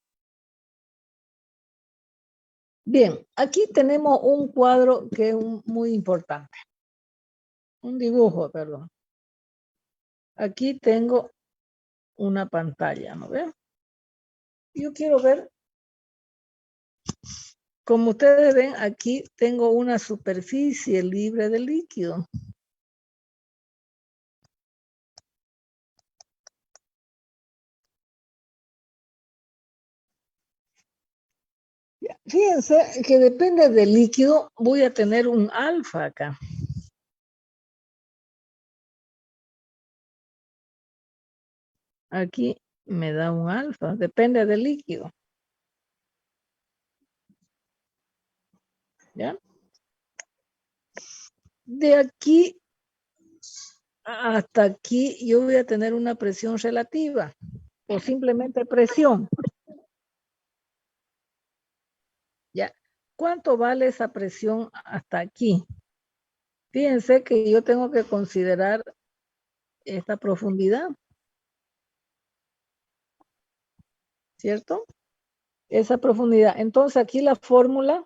Speaker 2: Bien, aquí tenemos un cuadro que es muy importante. Un dibujo, perdón. Aquí tengo una pantalla, ¿no ven? Yo quiero ver, como ustedes ven, aquí tengo una superficie libre de líquido. Fíjense que depende del líquido, voy a tener un alfa acá. Aquí me da un alfa, depende del líquido. ¿Ya? De aquí hasta aquí yo voy a tener una presión relativa o simplemente presión. ¿Ya? ¿Cuánto vale esa presión hasta aquí? Fíjense que yo tengo que considerar esta profundidad. ¿Cierto? Esa profundidad. Entonces aquí la fórmula,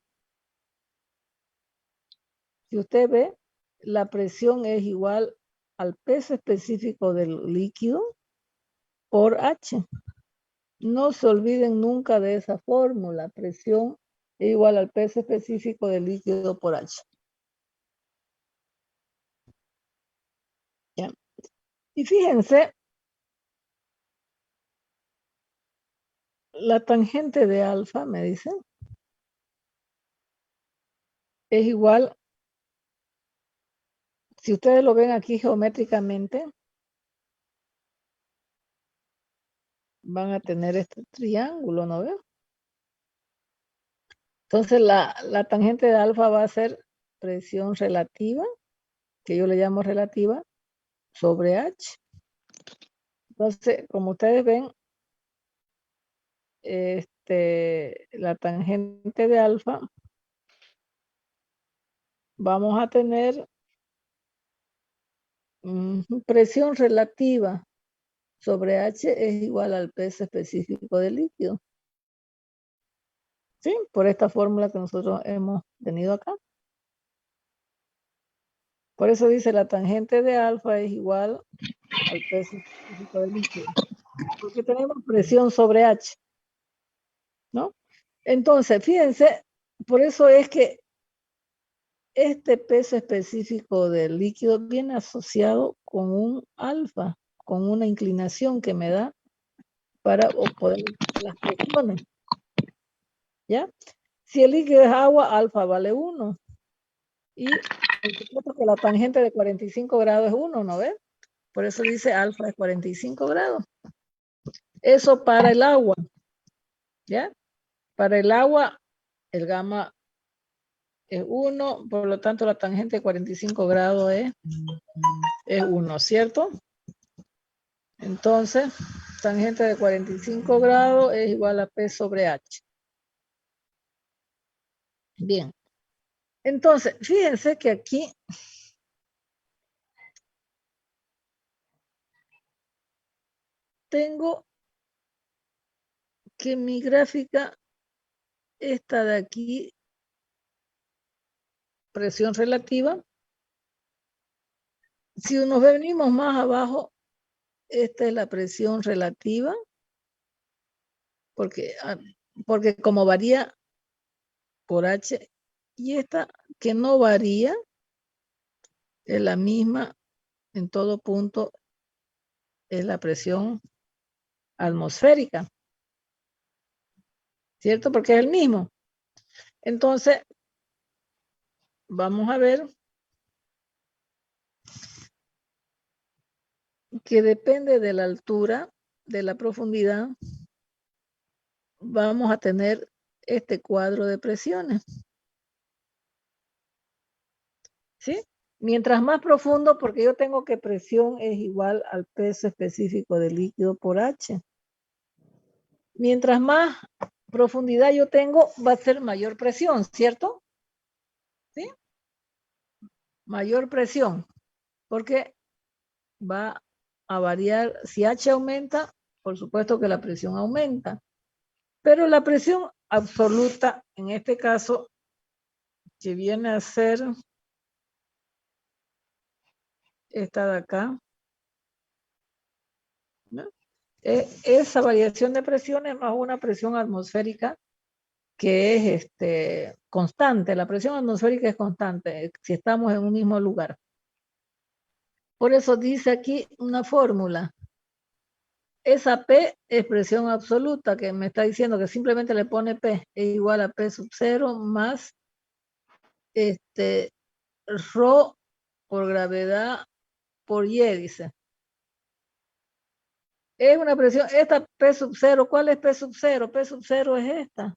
Speaker 2: si usted ve, la presión es igual al peso específico del líquido por H. No se olviden nunca de esa fórmula. Presión es igual al peso específico del líquido por H. ¿Ya? Y fíjense, la tangente de alfa, me dicen, es igual, si ustedes lo ven aquí geométricamente, van a tener este triángulo, ¿no veo? Entonces la tangente de alfa va a ser presión relativa, que yo le llamo relativa, sobre H. Entonces, como ustedes ven, la tangente de alfa, vamos a tener presión relativa sobre H es igual al peso específico del líquido. ¿Sí? Por esta fórmula que nosotros hemos tenido acá. Por eso dice la tangente de alfa es igual al peso específico del líquido. Porque tenemos presión sobre H, ¿no? Entonces, fíjense, por eso es que este peso específico del líquido viene asociado con un alfa, con una inclinación que me da para poder las presiones. ¿Ya? Si el líquido es agua, alfa vale 1. Y por supuesto que la tangente de 45 grados es 1, ¿no ves? Por eso dice alfa es 45 grados. Eso para el agua. ¿Ya? Para el agua, el gamma es 1, por lo tanto la tangente de 45 grados es 1, ¿cierto? Entonces, tangente de 45 grados es igual a P sobre H. Bien. Entonces, fíjense que aquí tengo que mi gráfica, esta de aquí, presión relativa, si nos venimos más abajo, esta es la presión relativa, porque como varía por H, y esta que no varía, es la misma en todo punto, es la presión atmosférica, ¿cierto? Porque es el mismo. Entonces, vamos a ver que depende de la altura, de la profundidad, vamos a tener este cuadro de presiones. ¿Sí? Mientras más profundo, porque yo tengo que presión es igual al peso específico del líquido por H. Mientras más profundidad yo tengo, va a ser mayor presión, ¿cierto? ¿Sí? Mayor presión, porque va a variar. Si H aumenta, por supuesto que la presión aumenta. Pero la presión absoluta, en este caso, que viene a ser esta de acá, ¿no? Esa variación de presiones más una presión atmosférica que es constante. La presión atmosférica es constante si estamos en un mismo lugar. Por eso dice aquí una fórmula. Esa P es presión absoluta, que me está diciendo que simplemente le pone P, es igual a P sub 0 más Rho por gravedad por Y, dice. Es una presión, esta P sub 0, ¿cuál es P sub 0? P sub 0 es esta.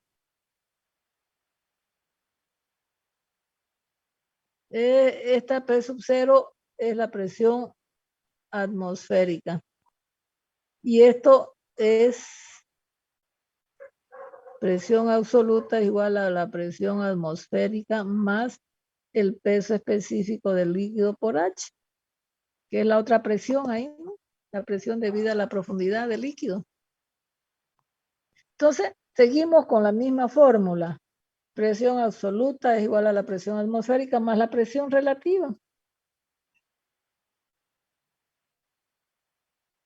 Speaker 2: Esta P sub 0 es la presión atmosférica. Y esto es presión absoluta igual a la presión atmosférica más el peso específico del líquido por H, que es la otra presión ahí, ¿no? La presión debida a la profundidad del líquido. Entonces, seguimos con la misma fórmula. Presión absoluta es igual a la presión atmosférica más la presión relativa.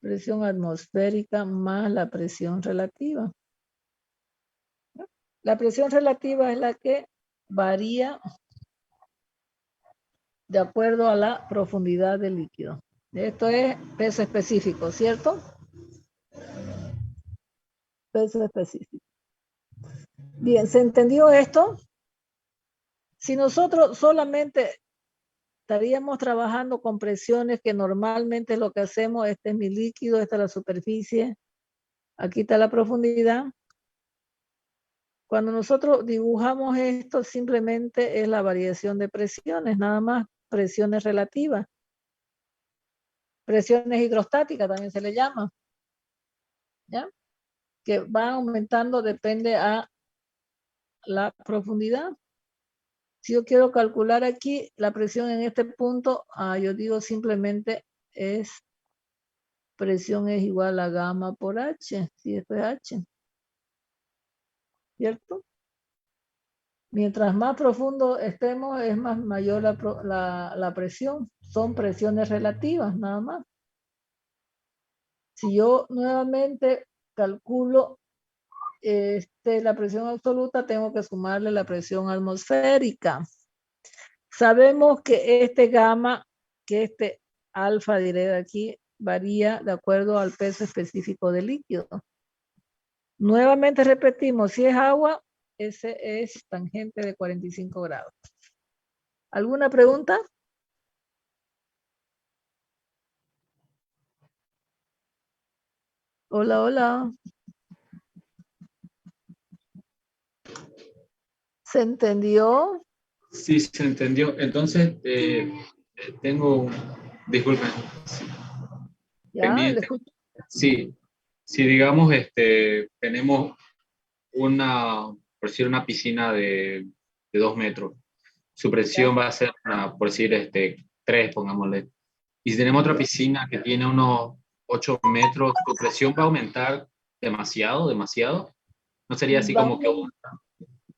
Speaker 2: Presión atmosférica más la presión relativa. La presión relativa es la que varía de acuerdo a la profundidad del líquido. Esto es peso específico, ¿cierto? Peso específico. Bien, ¿se entendió esto? Si nosotros solamente estaríamos trabajando con presiones que normalmente lo que hacemos, este es mi líquido, esta es la superficie, Aquí está la profundidad. Cuando nosotros dibujamos esto, simplemente es la variación de presiones, nada más, presiones relativas. Presiones hidrostáticas también se le llama, ¿ya? Que va aumentando, depende a la profundidad. Si yo quiero calcular aquí la presión en este punto, yo digo simplemente presión es igual a gamma por H, si esto es H, ¿cierto? Mientras más profundo estemos, es más mayor la presión. Son presiones relativas, nada más. Si yo nuevamente calculo la presión absoluta, tengo que sumarle la presión atmosférica. Sabemos que este gamma, que este alfa, diré de aquí, varía de acuerdo al peso específico del líquido. Nuevamente repetimos, si es agua, ese es tangente de 45 grados. ¿Alguna pregunta? Hola, hola. ¿Se entendió?
Speaker 4: Sí, se entendió. Entonces, tengo, disculpen,
Speaker 2: Ya, le
Speaker 4: pendiente.
Speaker 2: escucho.
Speaker 4: Sí, si digamos, tenemos por decir, una piscina de 2 metros, su presión va a ser, por decir, 3, pongámosle. Y si tenemos otra piscina que tiene unos 8 metros, su presión va a aumentar demasiado, demasiado. No sería así como que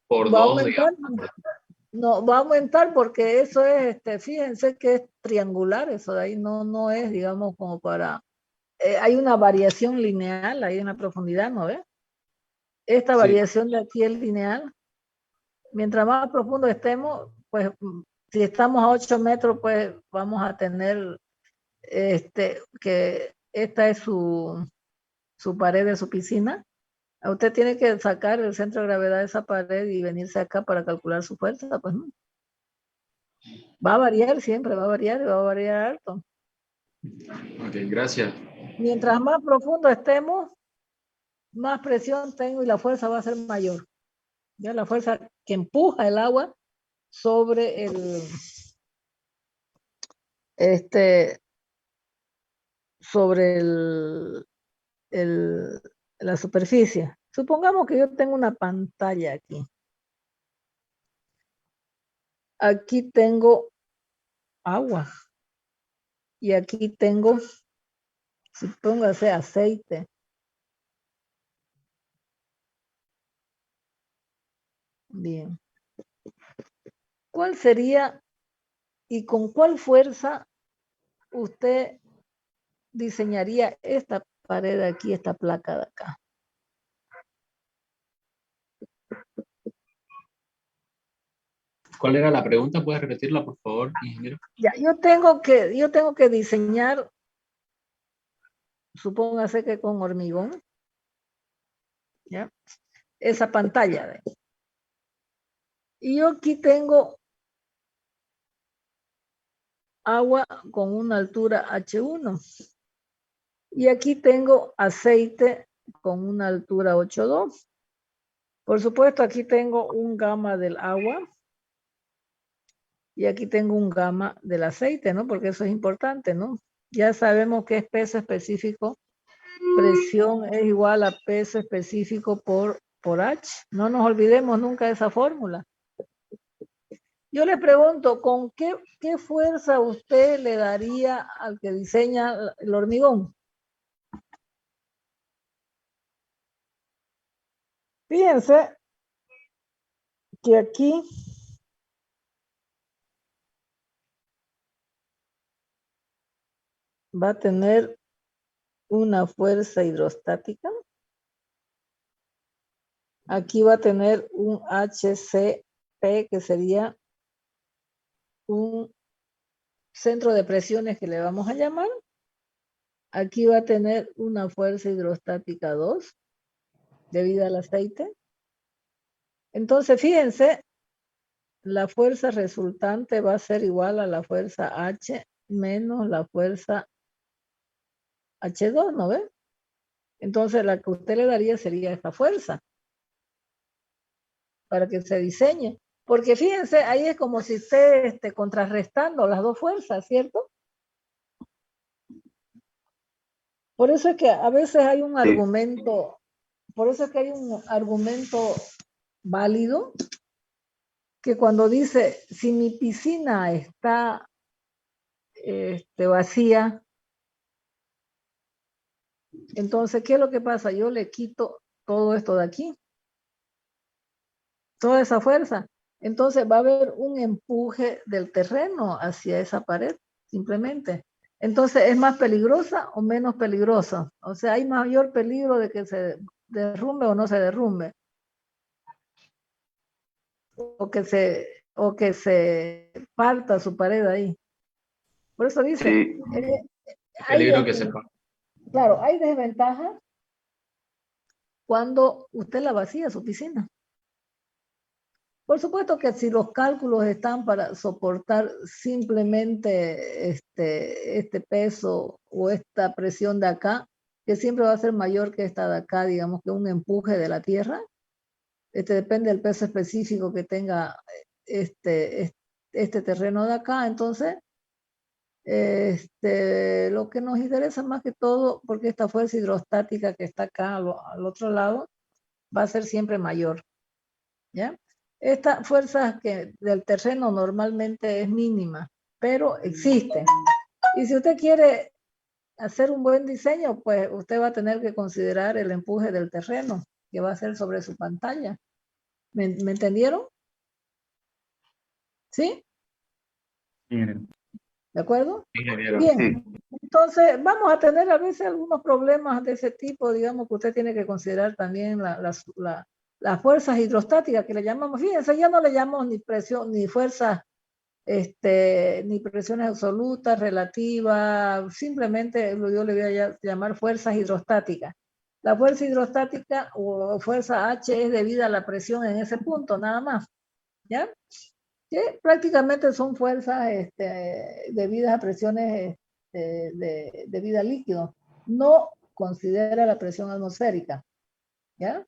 Speaker 4: por
Speaker 2: Va a
Speaker 4: 2,
Speaker 2: aumentar.
Speaker 4: digamos.
Speaker 2: No, va a aumentar porque eso es, fíjense que es triangular, eso de ahí no es, digamos, como para, hay una variación lineal ahí en la profundidad, ¿no ves? Esta
Speaker 4: Sí.
Speaker 2: variación de aquí es lineal. Mientras más profundo estemos, pues, si estamos a 8 metros, pues vamos a tener, que esta es su pared de su piscina. Usted tiene que sacar el centro de gravedad de esa pared y venirse acá para calcular su fuerza, pues no. Va a variar siempre, va a variar y va a variar alto.
Speaker 4: Ok, gracias.
Speaker 2: Mientras más profundo estemos, más presión tengo y la fuerza va a ser mayor. Ya la fuerza que empuja el agua sobre sobre la superficie. Supongamos que yo tengo una pantalla aquí. Aquí tengo agua. Y aquí tengo, supóngase, aceite. Bien. ¿Cuál sería y con cuál fuerza usted diseñaría esta pared de aquí, esta placa de acá?
Speaker 4: ¿Cuál era la pregunta? ¿Puedes repetirla, por favor, ingeniero?
Speaker 2: Ya, yo tengo que diseñar, supóngase que con hormigón, ¿ya? Esa pantalla. Y yo aquí tengo agua con una altura H1. Y aquí tengo aceite con una altura 8.2. Por supuesto, aquí tengo un gamma del agua. Y aquí tengo un gamma del aceite, ¿no? Porque eso es importante, ¿no? Ya sabemos que es peso específico. Presión es igual a peso específico por H. No nos olvidemos nunca de esa fórmula. Yo le pregunto, ¿con qué fuerza usted le daría al que diseña el hormigón? Fíjense que aquí va a tener una fuerza hidrostática. Aquí va a tener un HCP, que sería un centro de presiones que le vamos a llamar. Aquí va a tener una fuerza hidrostática 2 debido al aceite. Entonces, fíjense, la fuerza resultante va a ser igual a la fuerza H menos la fuerza H2, ¿no ve? Entonces la que usted le daría sería esta fuerza para que se diseñe. Porque fíjense, ahí es como si esté contrarrestando las dos fuerzas, ¿cierto? Por eso es que a veces hay un argumento, por eso es que hay un argumento válido que cuando dice, si mi piscina está vacía, entonces, ¿qué es lo que pasa? Yo le quito todo esto de aquí, toda esa fuerza. Entonces va a haber un empuje del terreno hacia esa pared, simplemente. Entonces, ¿es más peligrosa o menos peligrosa? O sea, ¿hay mayor peligro de que se derrumbe o no se derrumbe? O que se parta su pared ahí. Por eso dice,
Speaker 3: Sí,
Speaker 4: Peligro que se pase.
Speaker 2: claro, hay desventajas cuando usted la vacía su piscina. Por supuesto que si los cálculos están para soportar simplemente este peso o esta presión de acá, que siempre va a ser mayor que esta de acá, digamos que un empuje de la tierra, depende del peso específico que tenga este terreno de acá. Entonces, lo que nos interesa más que todo, porque esta fuerza hidrostática que está acá al otro lado, va a ser siempre mayor, ¿ya? Esta fuerza del terreno normalmente es mínima, pero existe. Y si usted quiere hacer un buen diseño, pues usted va a tener que considerar el empuje del terreno que va a ser sobre su pantalla. ¿Me entendieron? ¿Sí? ¿De acuerdo? Bien.
Speaker 3: sí,
Speaker 2: Entonces, vamos a tener a veces algunos problemas de ese tipo, digamos que usted tiene que considerar también las fuerzas hidrostáticas que le llamamos. Fíjense, ya no le llamamos ni presión, ni fuerzas, ni presiones absolutas, relativas, simplemente yo le voy a llamar fuerzas hidrostáticas. La fuerza hidrostática o fuerza H es debida a la presión en ese punto, nada más, ¿ya? Que prácticamente son fuerzas debidas a presiones de vida líquido. No considera la presión atmosférica, ¿ya?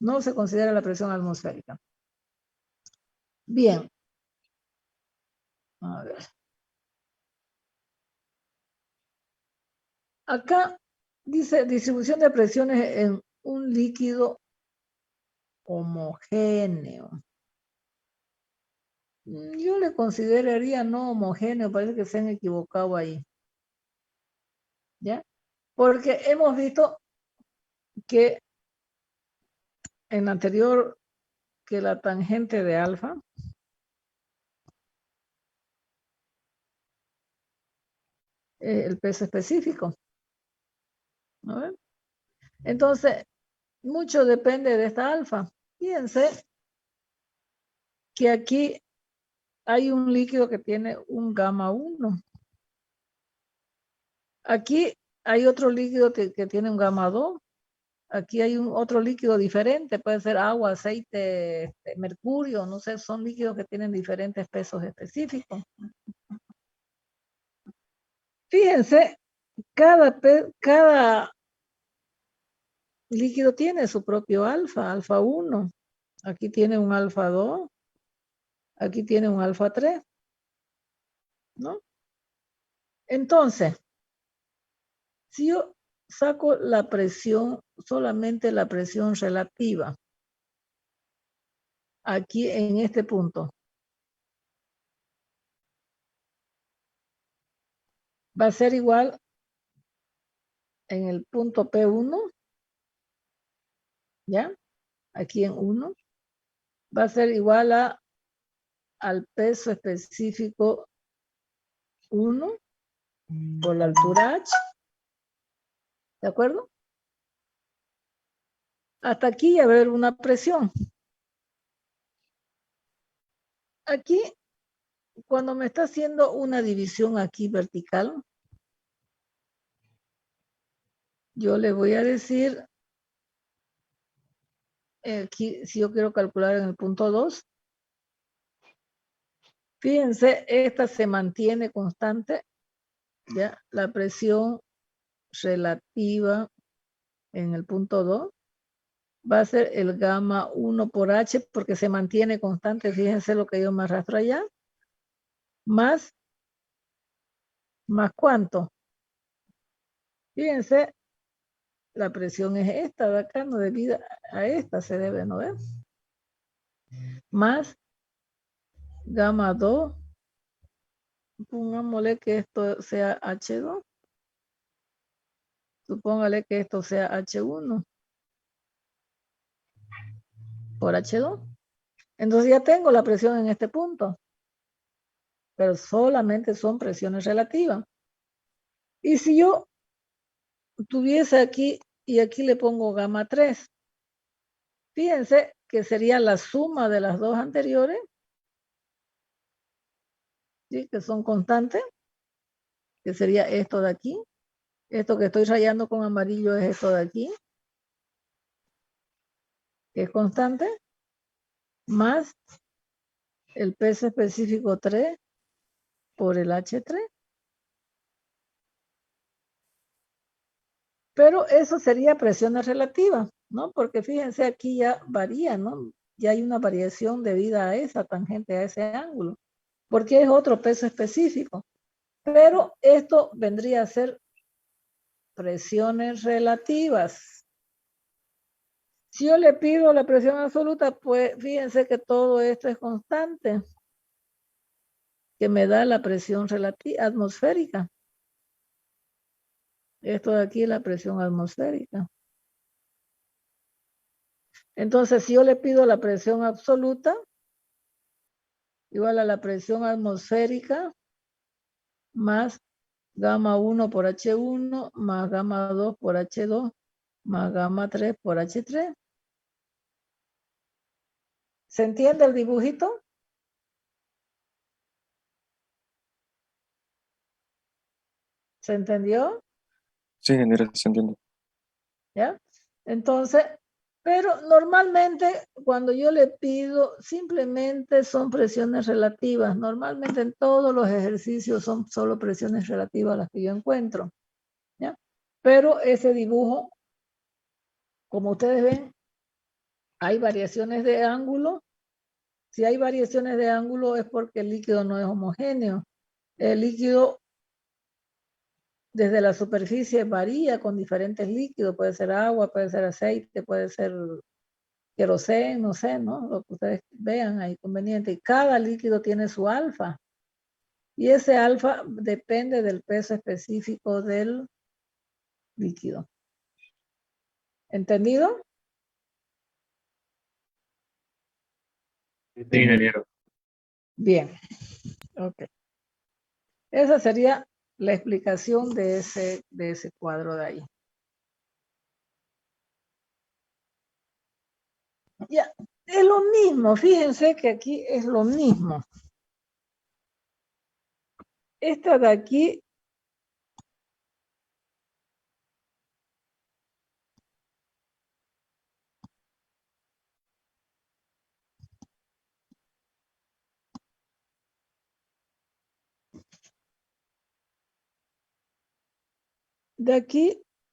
Speaker 2: No se considera la presión atmosférica. Bien. A ver. Acá dice distribución de presiones en un líquido homogéneo. Yo le consideraría no homogéneo, parece que se han equivocado ahí, ¿ya? Porque hemos visto que en anterior que la tangente de alfa el peso específico, ¿no? Entonces, mucho depende de esta alfa. Fíjense que aquí hay un líquido que tiene un gamma 1. Aquí hay otro líquido que tiene un gamma 2. Aquí hay otro líquido diferente, puede ser agua, aceite, mercurio, no sé, son líquidos que tienen diferentes pesos específicos. Fíjense, cada líquido tiene su propio alfa, alfa 1. Aquí tiene un alfa 2. Aquí tiene un alfa 3, ¿no? Entonces, si yo saco la presión, solamente la presión relativa, aquí en este punto, va a ser igual en el punto P1, ¿ya? Aquí en 1, va a ser igual al peso específico 1 por la altura H, ¿de acuerdo? Hasta aquí va a haber una presión. Aquí, cuando me está haciendo una división aquí vertical, yo le voy a decir, aquí, si yo quiero calcular en el punto 2, fíjense, esta se mantiene constante, ¿ya? La presión relativa en el punto 2, va a ser el gamma 1 por H, porque se mantiene constante, fíjense lo que yo me arrastro allá, más ¿cuánto? Fíjense, la presión es esta de acá, no debida a esta se debe, ¿no ves? Más gamma 2, pongámosle que esto sea H2, supóngale que esto sea H1 por H2. Entonces ya tengo la presión en este punto, pero solamente son presiones relativas. Y si yo tuviese aquí, y aquí le pongo gamma 3, fíjense que sería la suma de las dos anteriores, ¿sí? Que son constantes, que sería esto de aquí. Esto que estoy rayando con amarillo es esto de aquí, que es constante, más el peso específico 3 por el H3. Pero eso sería presiones relativas, ¿no? Porque fíjense, aquí ya varía, ¿no? Ya hay una variación debida a esa tangente, a ese ángulo, porque es otro peso específico. Pero esto vendría a ser presiones relativas. Si yo le pido la presión absoluta, pues fíjense que todo esto es constante, que me da la presión relativa atmosférica. Esto de aquí es la presión atmosférica. Entonces, si yo le pido la presión absoluta, igual a la presión atmosférica, más gamma 1 por H1, más gamma 2 por H2, más gamma 3 por H3. ¿Se entiende el dibujito? ¿Se entendió?
Speaker 5: Sí, ingeniero, se entiende.
Speaker 2: ¿Ya? Entonces, pero normalmente cuando yo le pido, simplemente son presiones relativas. Normalmente en todos los ejercicios son solo presiones relativas las que yo encuentro. ¿Ya? Pero ese dibujo, como ustedes ven, hay variaciones de ángulo. Si hay variaciones de ángulo es porque el líquido no es homogéneo. El líquido desde la superficie varía con diferentes líquidos. Puede ser agua, puede ser aceite, puede ser queroseno, no sé, ¿no? Lo que ustedes vean ahí conveniente. Y cada líquido tiene su alfa. Y ese alfa depende del peso específico del líquido. ¿Entendido?
Speaker 4: Sí, ingeniero.
Speaker 2: Bien. Ok. Esa sería la explicación de ese cuadro de ahí. Ya, es lo mismo, fíjense que aquí es lo mismo. Esta de aquí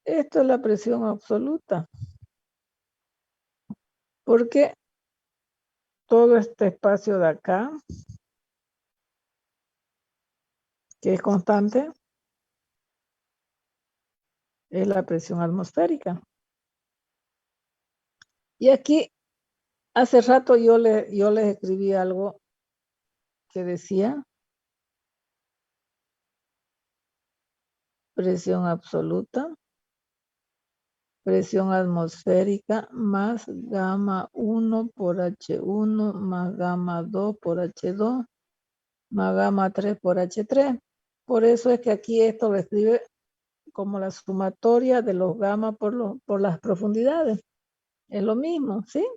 Speaker 2: esto es la presión absoluta. Porque todo este espacio de acá, que es constante, es la presión atmosférica. Y aquí, hace rato yo les escribí algo que decía presión absoluta, presión atmosférica más gamma 1 por H1 más gamma 2 por H2 más gamma 3 por H3. Por eso es que aquí esto lo escribe como la sumatoria de los gamma por las profundidades. Es lo mismo, ¿sí?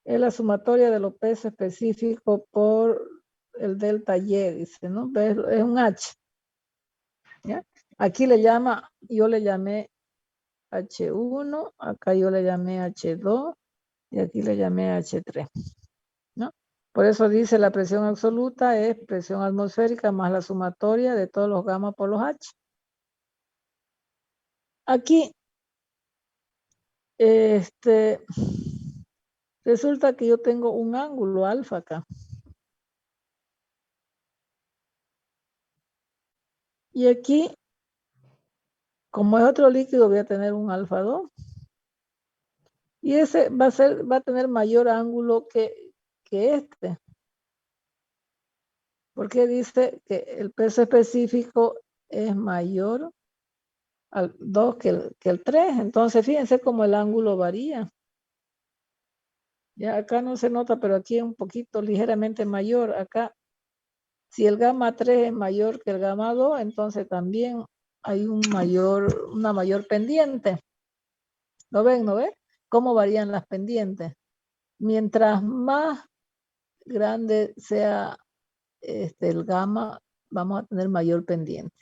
Speaker 2: Es la sumatoria de los pesos específicos por el delta Y, dice, ¿no? Es un H. ¿Ya? Aquí yo le llamé H1, acá yo le llamé H2 y aquí le llamé H3. ¿No? Por eso dice la presión absoluta es presión atmosférica más la sumatoria de todos los gamma por los H. Aquí, resulta que yo tengo un ángulo alfa acá. Y aquí, como es otro líquido, voy a tener un alfa 2. Y ese va a tener mayor ángulo que este. Porque dice que el peso específico es mayor al 2 que el 3. Entonces, fíjense cómo el ángulo varía. Ya acá no se nota, pero aquí es un poquito ligeramente mayor. Acá, si el gamma 3 es mayor que el gamma 2, entonces también hay una mayor pendiente. ¿Lo ven? ¿No ven? ¿Cómo varían las pendientes? Mientras más grande sea el gamma, vamos a tener mayor pendiente,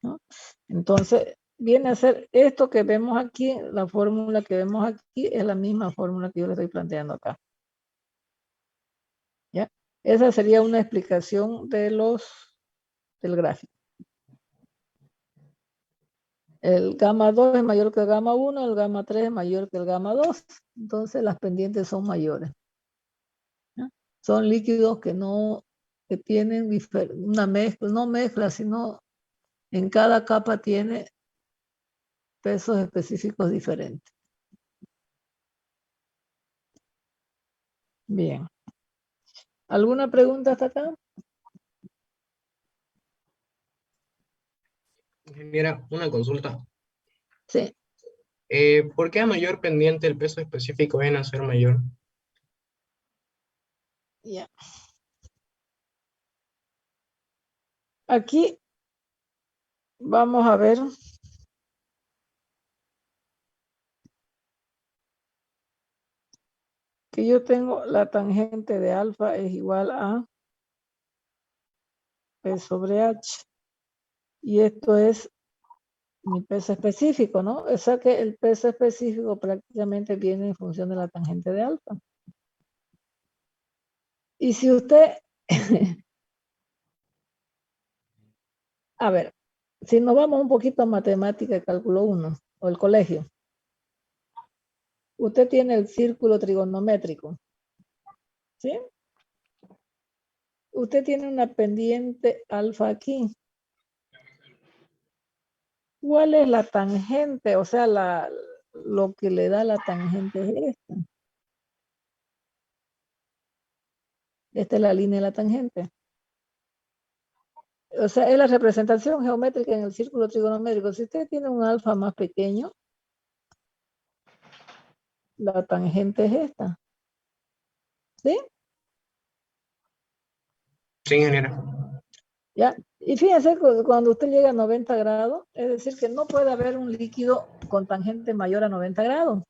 Speaker 2: ¿no? Entonces, viene a ser esto que vemos aquí, la fórmula que vemos aquí es la misma fórmula que yo le estoy planteando acá. ¿Ya? Esa sería una explicación del gráfico. El gamma 2 es mayor que el gamma 1, el gamma 3 es mayor que el gamma 2. Entonces las pendientes son mayores. ¿Ya? Son líquidos que tienen una mezcla, no mezcla, sino en cada capa tiene pesos específicos diferentes. Bien. ¿Alguna pregunta hasta acá?
Speaker 6: Ingeniera, una consulta.
Speaker 2: Sí.
Speaker 6: ¿Por qué a mayor pendiente el peso específico viene a ser mayor?
Speaker 2: Ya. Aquí vamos a ver que yo tengo la tangente de alfa es igual a P sobre H. Y esto es mi peso específico, ¿no? O sea que el peso específico prácticamente viene en función de la tangente de alfa. Y si usted, a ver, si nos vamos un poquito a matemática de cálculo 1 o el colegio, usted tiene el círculo trigonométrico, ¿sí? Usted tiene una pendiente alfa aquí. ¿Cuál es la tangente? O sea, lo que le da la tangente es esta. Esta es la línea de la tangente. O sea, es la representación geométrica en el círculo trigonométrico. Si usted tiene un alfa más pequeño, la tangente es esta. ¿Sí?
Speaker 6: Sí, ingeniera.
Speaker 2: ¿Ya? Y fíjense, cuando usted llega a 90 grados, es decir, que no puede haber un líquido con tangente mayor a 90 grados.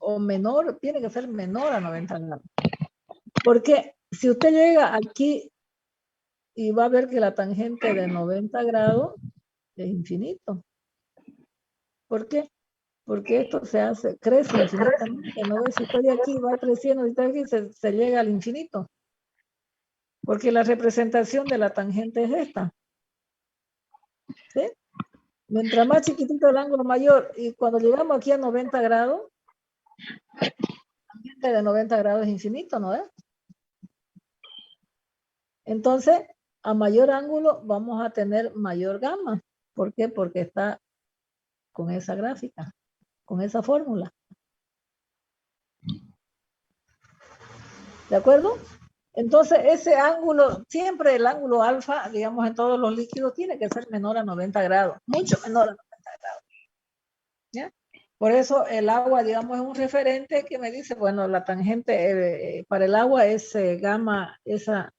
Speaker 2: O menor, tiene que ser menor a 90 grados. Porque si usted llega aquí y va a ver que la tangente de 90 grados es infinito. ¿Por qué? Porque esto crece infinitamente, ¿no ves? Si estoy aquí, va creciendo, si estoy aquí, se llega al infinito. Porque la representación de la tangente es esta. ¿Sí? Mientras más chiquitito el ángulo mayor, y cuando llegamos aquí a 90 grados, la tangente de 90 grados es infinito, ¿no ves? Entonces, a mayor ángulo vamos a tener mayor gamma. ¿Por qué? Porque está con esa gráfica, con esa fórmula. ¿De acuerdo? Entonces, ese ángulo, siempre el ángulo alfa, digamos, en todos los líquidos, tiene que ser menor a 90 grados, mucho menor a 90 grados. ¿Ya? Por eso el agua, digamos, es un referente que me dice, bueno, la tangente para el agua es gamma, esa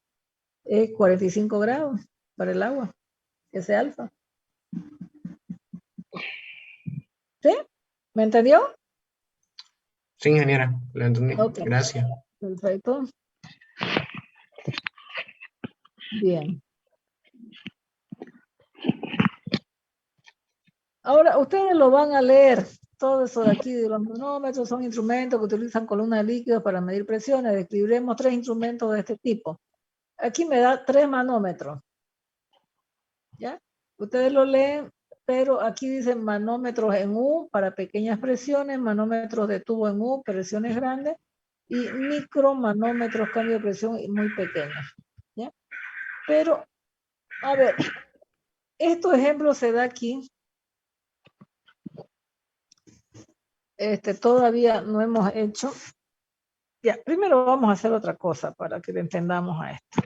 Speaker 2: es 45 grados para el agua, ese alfa. ¿Sí? ¿Me entendió?
Speaker 6: Sí, ingeniera, lo entendí.
Speaker 2: Okay.
Speaker 6: Gracias.
Speaker 2: Perfecto. Bien. Ahora, ustedes lo van a leer. Todo eso de aquí, de los manómetros, son instrumentos que utilizan columnas de líquidos para medir presiones. Describiremos 3 instrumentos de este tipo. Aquí me da 3 manómetros. ¿Ya? Ustedes lo leen pero aquí dicen manómetros en U para pequeñas presiones, manómetros de tubo en U, presiones grandes, y micromanómetros, cambio de presión muy pequeños. ¿Ya? Pero, a ver, estos ejemplos se da aquí. Todavía no hemos hecho. Ya, primero vamos a hacer otra cosa para que le entendamos a esto.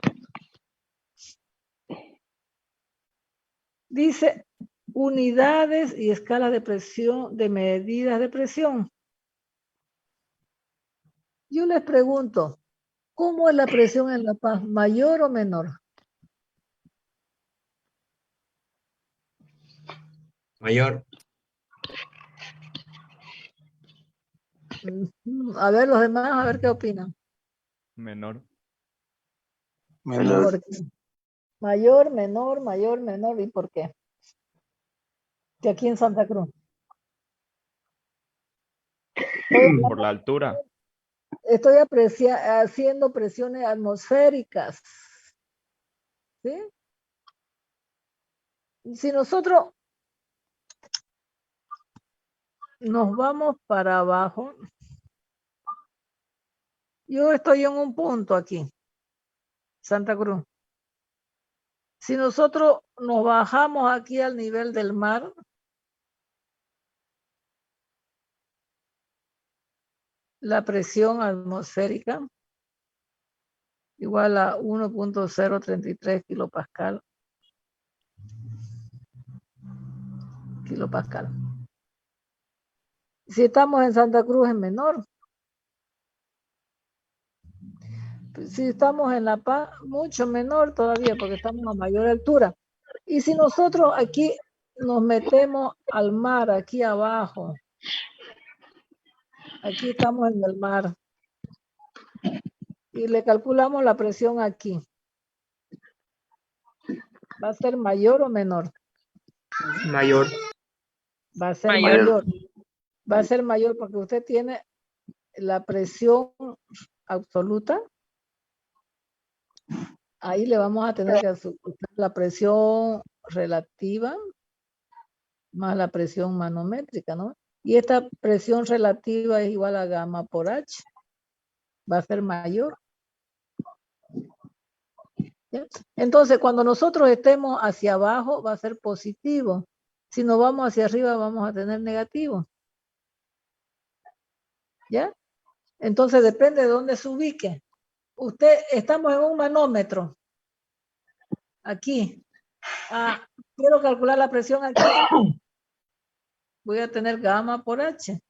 Speaker 2: Dice unidades y escalas de presión, de medidas de presión. Yo les pregunto, ¿cómo es la presión en La Paz? ¿Mayor o menor?
Speaker 6: Mayor.
Speaker 2: A ver los demás, a ver qué opinan.
Speaker 5: Menor.
Speaker 3: Menor.
Speaker 2: ¿Por qué? Mayor, menor, ¿y por qué? Que aquí en Santa Cruz.
Speaker 5: Por la altura.
Speaker 2: Estoy haciendo presiones atmosféricas. ¿Sí? Si nosotros nos vamos para abajo, yo estoy en un punto aquí, Santa Cruz. Si nosotros nos bajamos aquí al nivel del mar, la presión atmosférica igual a 1.033 kilopascal. Si estamos en Santa Cruz es menor. Si estamos en La Paz, mucho menor todavía, porque estamos a mayor altura. Y si nosotros aquí nos metemos al mar, aquí abajo, aquí estamos en el mar, y le calculamos la presión aquí, ¿va a ser mayor o menor?
Speaker 6: Mayor.
Speaker 2: Va a ser
Speaker 3: Mayor.
Speaker 2: mayor. Va a ser mayor porque usted tiene la presión absoluta. Ahí le vamos a tener que asustar la presión relativa más la presión manométrica, ¿no? Y esta presión relativa es igual a gamma por H. Va a ser mayor. ¿Ya? Entonces, cuando nosotros estemos hacia abajo, va a ser positivo. Si nos vamos hacia arriba, vamos a tener negativo. ¿Ya? Entonces, depende de dónde se ubique. Estamos en un manómetro. Aquí. Quiero calcular la presión aquí. Voy a tener gamma por H.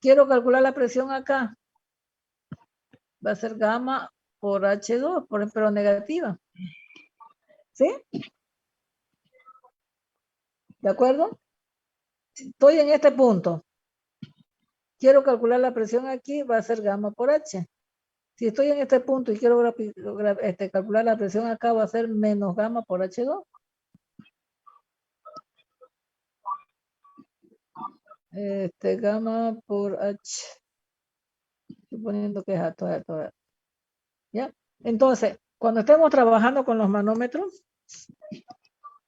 Speaker 2: Quiero calcular la presión acá. Va a ser gamma por H2, pero negativa. ¿Sí? ¿De acuerdo? Estoy en este punto. Quiero calcular la presión aquí, va a ser gamma por H. Si estoy en este punto y quiero calcular la presión acá, va a ser menos gamma por H2. Gamma por H. Suponiendo que es esto. ¿Ya? Entonces, cuando estemos trabajando con los manómetros,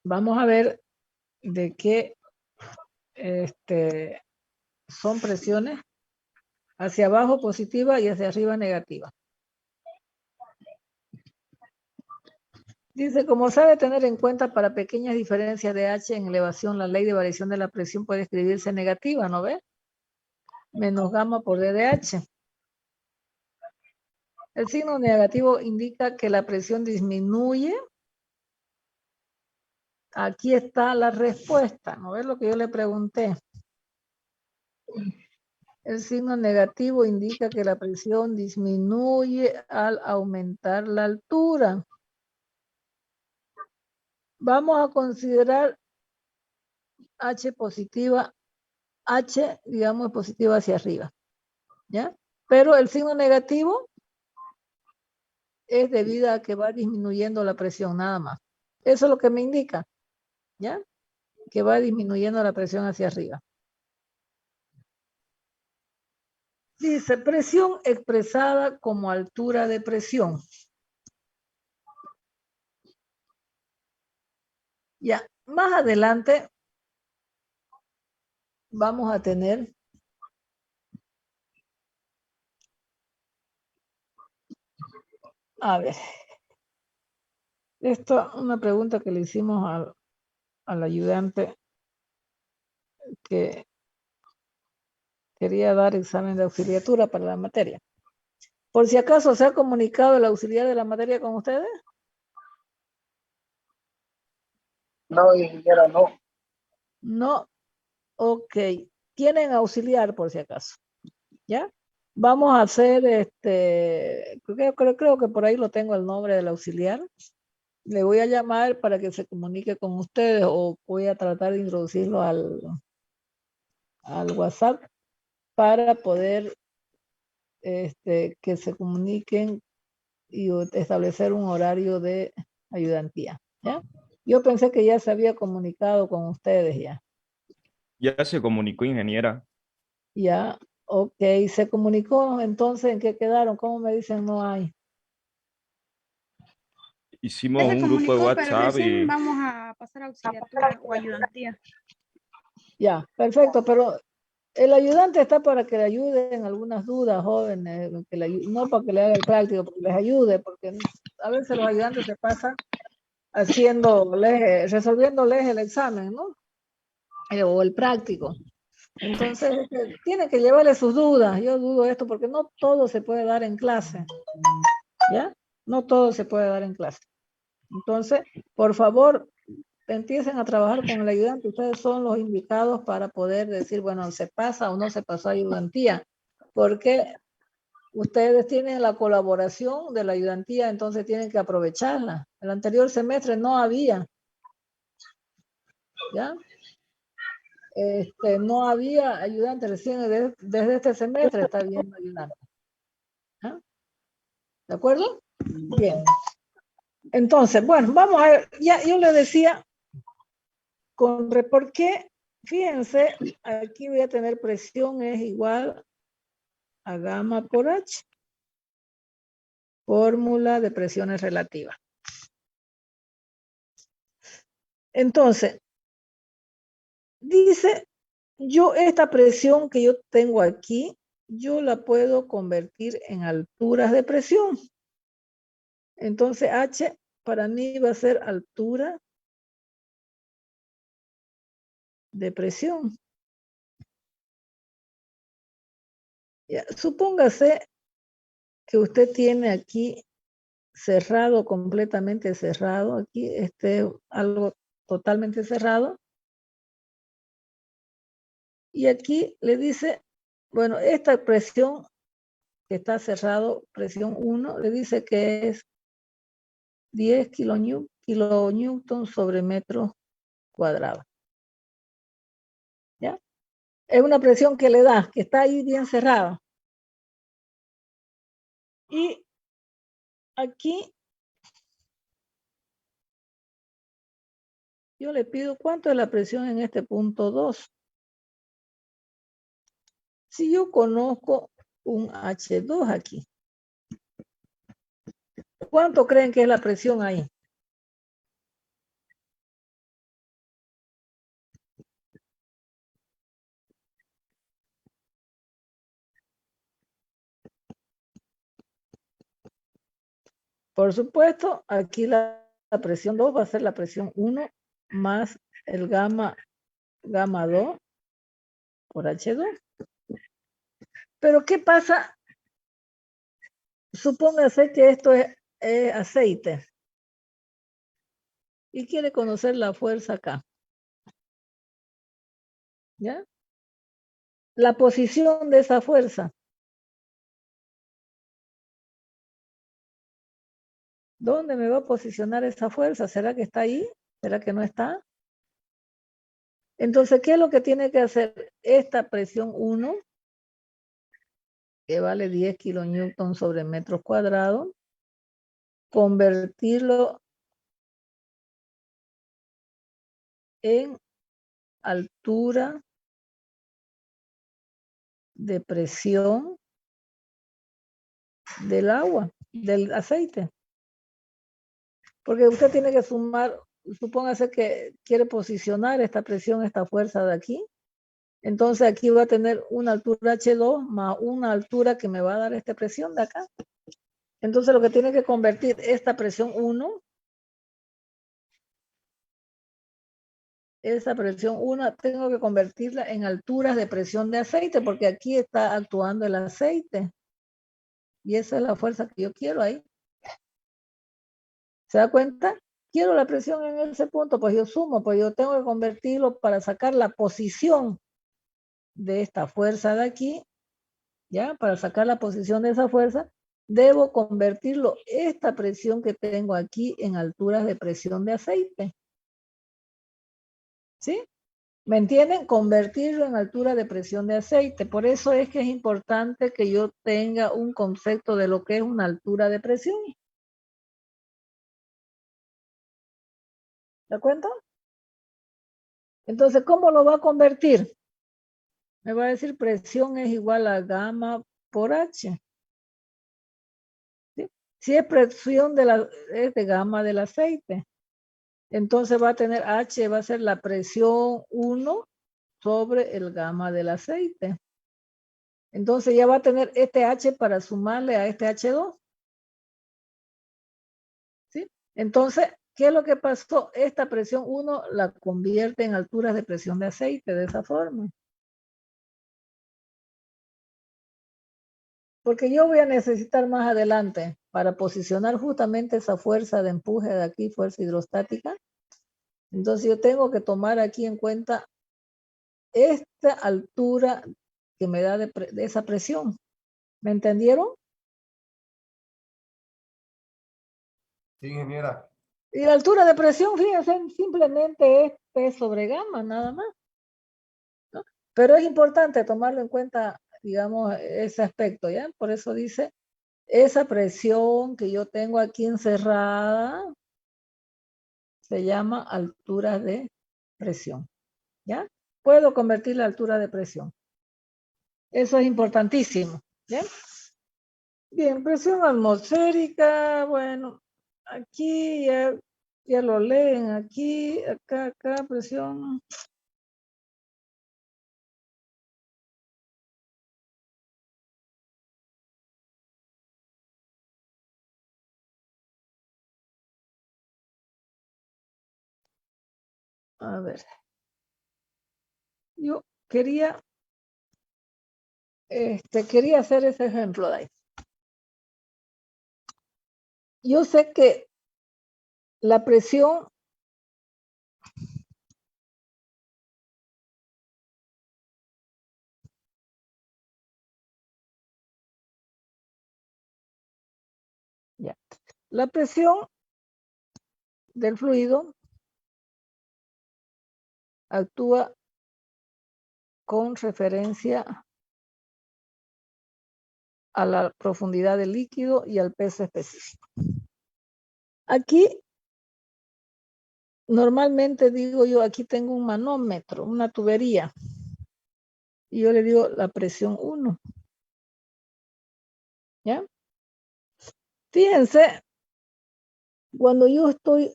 Speaker 2: vamos a ver de qué son presiones hacia abajo positiva y hacia arriba negativa. Dice, como sabe tener en cuenta para pequeñas diferencias de H en elevación, la ley de variación de la presión puede escribirse negativa, ¿no ve? Menos gamma por D de H. El signo negativo indica que la presión disminuye. Aquí está la respuesta, ¿no ves lo que yo le pregunté? El signo negativo indica que la presión disminuye al aumentar la altura. Vamos a considerar H positiva, H, digamos, positiva hacia arriba, ¿ya? Pero el signo negativo es debido a que va disminuyendo la presión nada más. Eso es lo que me indica, ¿ya? Que va disminuyendo la presión hacia arriba. Dice, presión expresada como altura de presión. Ya, más adelante vamos a tener a ver, esto es una pregunta que le hicimos al ayudante que quería dar examen de auxiliatura para la materia. Por si acaso, ¿se ha comunicado el auxiliar de la materia con ustedes?
Speaker 7: No, ingeniera, no.
Speaker 2: No, ok. Tienen auxiliar por si acaso, ¿ya? Vamos a hacer, creo que por ahí lo tengo el nombre del auxiliar. Le voy a llamar para que se comunique con ustedes o voy a tratar de introducirlo al WhatsApp para poder que se comuniquen y establecer un horario de ayudantía, ¿ya? Yo pensé que ya se había comunicado con ustedes ya.
Speaker 5: Ya se comunicó, ingeniera.
Speaker 2: Ya, ok, se comunicó, entonces, ¿en qué quedaron? ¿Cómo me dicen no hay?
Speaker 5: Hicimos
Speaker 1: Ya se
Speaker 5: un grupo de
Speaker 1: comunicó, pero
Speaker 5: WhatsApp
Speaker 1: recién
Speaker 5: y
Speaker 1: vamos a pasar a auxiliatura o ayudantía.
Speaker 2: Ya, perfecto, pero el ayudante está para que le ayuden algunas dudas, jóvenes, no para que le haga el práctico, porque les ayude, porque a veces los ayudantes se pasan resolviéndoles el examen, ¿no? O el práctico. Entonces, tiene que llevarle sus dudas. Yo dudo esto porque no todo se puede dar en clase, ¿ya? No todo se puede dar en clase. Entonces, por favor, empiecen a trabajar con el ayudante. Ustedes son los indicados para poder decir, bueno, se pasa o no se pasó ayudantía, porque ustedes tienen la colaboración de la ayudantía, entonces tienen que aprovecharla. El anterior semestre no había, ¿ya? No había ayudante, recién desde este semestre está habiendo ayudante. ¿Ah? ¿De acuerdo? Bien. Entonces, bueno, vamos a ver, ya yo le decía, ¿por qué? Fíjense, aquí voy a tener presión es igual a gamma por H. Fórmula de presiones relativas. Entonces, dice, yo esta presión que yo tengo aquí, yo la puedo convertir en alturas de presión. Entonces, H para mí va a ser altura de presión. Ya, supóngase que usted tiene aquí cerrado, completamente cerrado, aquí algo totalmente cerrado. Y aquí le dice, bueno, esta presión que está cerrado, presión 1, le dice que es 10 kilonewton sobre metro cuadrado. ¿Ya? Es una presión que le da, que está ahí bien cerrada. Y aquí yo le pido cuánto es la presión en este punto 2. Si yo conozco un H2 aquí, ¿cuánto creen que es la presión ahí? Por supuesto, aquí la presión 2 va a ser la presión 1 más el gamma 2 por H2. Pero ¿qué pasa? Supóngase que esto es aceite y quiere conocer la fuerza acá. ¿Ya? La posición de esa fuerza. ¿Dónde me va a posicionar esa fuerza? ¿Será que está ahí? ¿Será que no está? Entonces, ¿qué es lo que tiene que hacer esta presión 1? Que vale 10 kilonewton sobre metros cuadrados. Convertirlo en altura de presión del agua, del aceite. Porque usted tiene que sumar supóngase que quiere posicionar esta presión, esta fuerza de aquí. Entonces aquí va a tener una altura H2 más una altura que me va a dar esta presión de acá. Entonces lo que tiene que convertir esta presión 1, esa presión 1, tengo que convertirla en alturas de presión de aceite, porque aquí está actuando el aceite. Y esa es la fuerza que yo quiero ahí. ¿Se da cuenta? Quiero la presión en ese punto, pues yo sumo, pues yo tengo que convertirlo para sacar la posición de esta fuerza de aquí, ¿ya? Para sacar la posición de esa fuerza, debo convertirlo, esta presión que tengo aquí, en alturas de presión de aceite. ¿Sí? ¿Me entienden? Convertirlo en altura de presión de aceite. Por eso es que es importante que yo tenga un concepto de lo que es una altura de presión. ¿De acuerdo? Entonces, ¿cómo lo va a convertir? Me va a decir presión es igual a gamma por H. ¿Sí? Si es presión es de gamma del aceite, entonces va a tener H, va a ser la presión 1 sobre el gamma del aceite. Entonces ya va a tener este H para sumarle a este H2. ¿Sí? Entonces, ¿qué es lo que pasó? Esta presión 1 la convierte en alturas de presión de aceite de esa forma. Porque yo voy a necesitar más adelante para posicionar justamente esa fuerza de empuje de aquí, fuerza hidrostática. Entonces yo tengo que tomar aquí en cuenta esta altura que me da de esa presión. ¿Me entendieron?
Speaker 7: Sí, ingeniera.
Speaker 2: Y la altura de presión, fíjense, simplemente es P sobre gamma, nada más, ¿no? Pero es importante tomarlo en cuenta, digamos, ese aspecto, ¿ya? Por eso dice, esa presión que yo tengo aquí encerrada se llama altura de presión, ¿ya? Puedo convertir la altura de presión. Eso es importantísimo, ¿ya? Bien, presión atmosférica, bueno, aquí ya lo leen, aquí, acá, presión. A ver, yo quería hacer ese ejemplo de ahí. Yo sé que la presión ya, la presión del fluido actúa con referencia a la profundidad del líquido y al peso específico. Aquí, normalmente digo yo, aquí tengo un manómetro, una tubería, y yo le digo la presión 1. ¿Ya? Fíjense, cuando yo estoy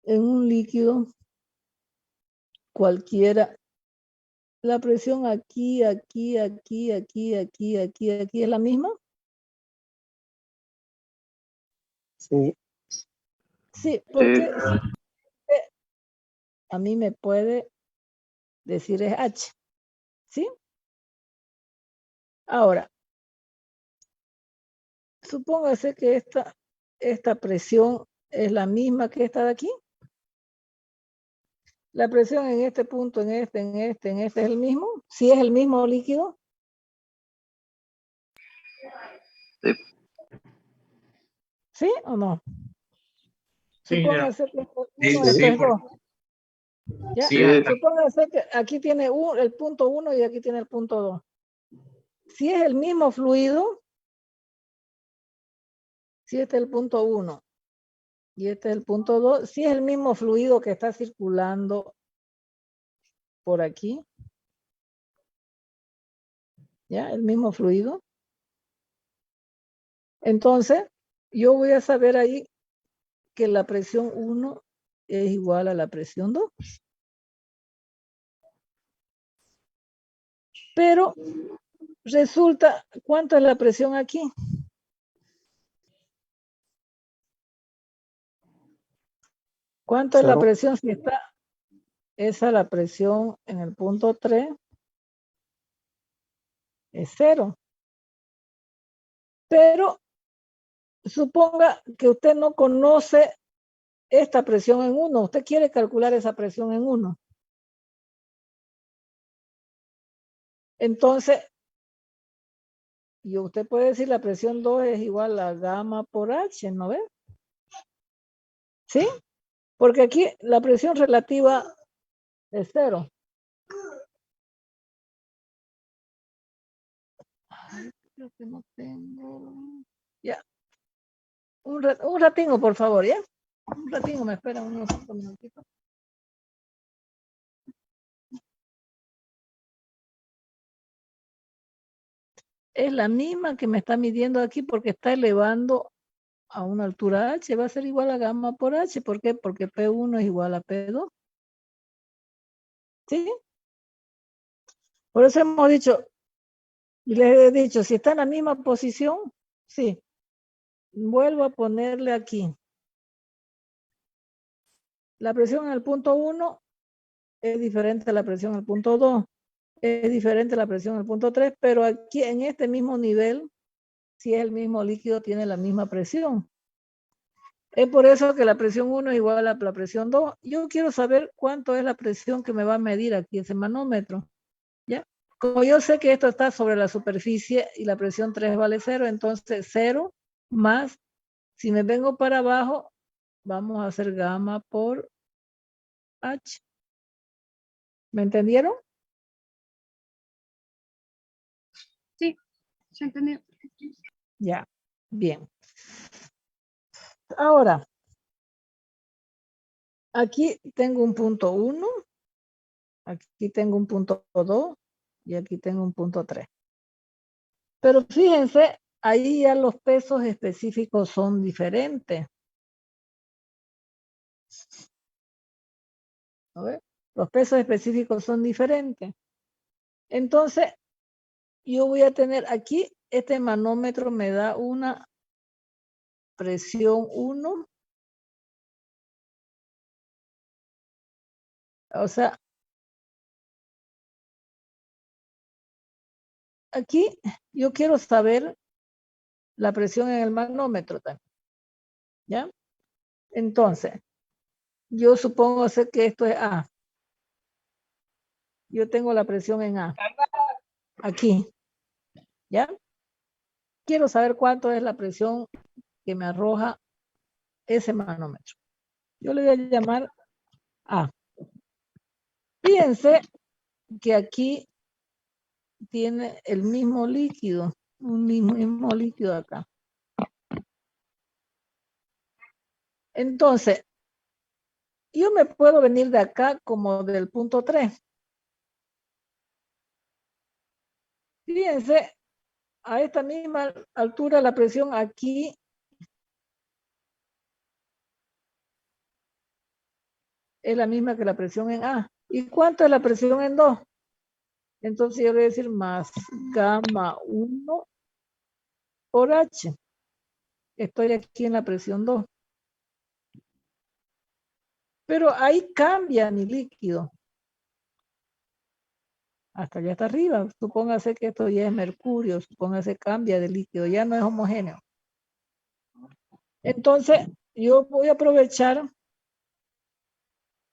Speaker 2: en un líquido cualquiera, la presión aquí es la misma.
Speaker 6: Sí.
Speaker 2: Sí, porque a mí me puede decir es H. ¿Sí? Ahora, supóngase que esta presión es la misma que esta de aquí. La presión en este punto, en este es el mismo. ¿Sí es el mismo líquido?
Speaker 3: Sí.
Speaker 2: ¿Sí o no?
Speaker 6: Sí,
Speaker 2: Supóngase que esto es 1,
Speaker 4: Sí,
Speaker 2: esto es
Speaker 4: por-
Speaker 2: 2. ¿Ya?
Speaker 4: sí, hasta-
Speaker 2: Supóngase que aquí tiene el punto 1 y aquí tiene el punto 2. Si es el mismo fluido, si este es el punto 1 y este es el punto 2, si es el mismo fluido que está circulando por aquí, ¿ya? El mismo fluido. Entonces, yo voy a saber ahí que la presión 1 es igual a la presión 2. Pero resulta, ¿cuánto es la presión aquí? ¿Cuánto es la presión si está? Esa la presión en el punto 3 es 0. Pero suponga que usted no conoce esta presión en 1. Usted quiere calcular esa presión en 1. Entonces, y usted puede decir la presión 2 es igual a gamma por H, ¿no ve? ¿Sí? Porque aquí la presión relativa es 0. Ay, creo que no tengo. Ya. Un ratingo, por favor, ¿ya? Un ratingo, me espera unos 5 minutitos. Es la misma que me está midiendo aquí porque está elevando a una altura H. Va a ser igual a gamma por H. ¿Por qué? Porque P1 es igual a P2. ¿Sí? Por eso hemos dicho, y les he dicho, si está en la misma posición, sí. Vuelvo a ponerle aquí. La presión en el punto 1 es diferente a la presión en el punto 2. Es diferente a la presión en el punto 3, pero aquí en este mismo nivel, si es el mismo líquido, tiene la misma presión. Es por eso que la presión 1 es igual a la presión 2. Yo quiero saber cuánto es la presión que me va a medir aquí ese manómetro. ¿Ya? Como yo sé que esto está sobre la superficie y la presión 3 vale 0, entonces 0 más, si me vengo para abajo, vamos a hacer gamma por H. ¿Me entendieron?
Speaker 1: Sí, se entendió.
Speaker 2: Ya, bien. Ahora, aquí tengo un punto 1, aquí tengo un punto 2 y aquí tengo un punto 3. Pero fíjense, ahí ya los pesos específicos son diferentes. A ver, los pesos específicos son diferentes. Entonces, yo voy a tener aquí, este manómetro me da una presión 1. O sea, aquí yo quiero saber la presión en el manómetro también. ¿Ya? Entonces, yo supongo que esto es A. Yo tengo la presión en A. Aquí. ¿Ya? Quiero saber cuánto es la presión que me arroja ese manómetro. Yo le voy a llamar A. Fíjense que aquí tiene el mismo líquido, un mismo líquido acá. Entonces, yo me puedo venir de acá como del punto 3. Fíjense, a esta misma altura la presión aquí es la misma que la presión en A. ¿Y cuánto es la presión en 2? Entonces yo voy a decir más gamma 1 por H. Estoy aquí en la presión 2. Pero ahí cambia mi líquido. Hasta allá está arriba. Supóngase que esto ya es mercurio. Supóngase cambia de líquido. Ya no es homogéneo. Entonces, yo voy a aprovechar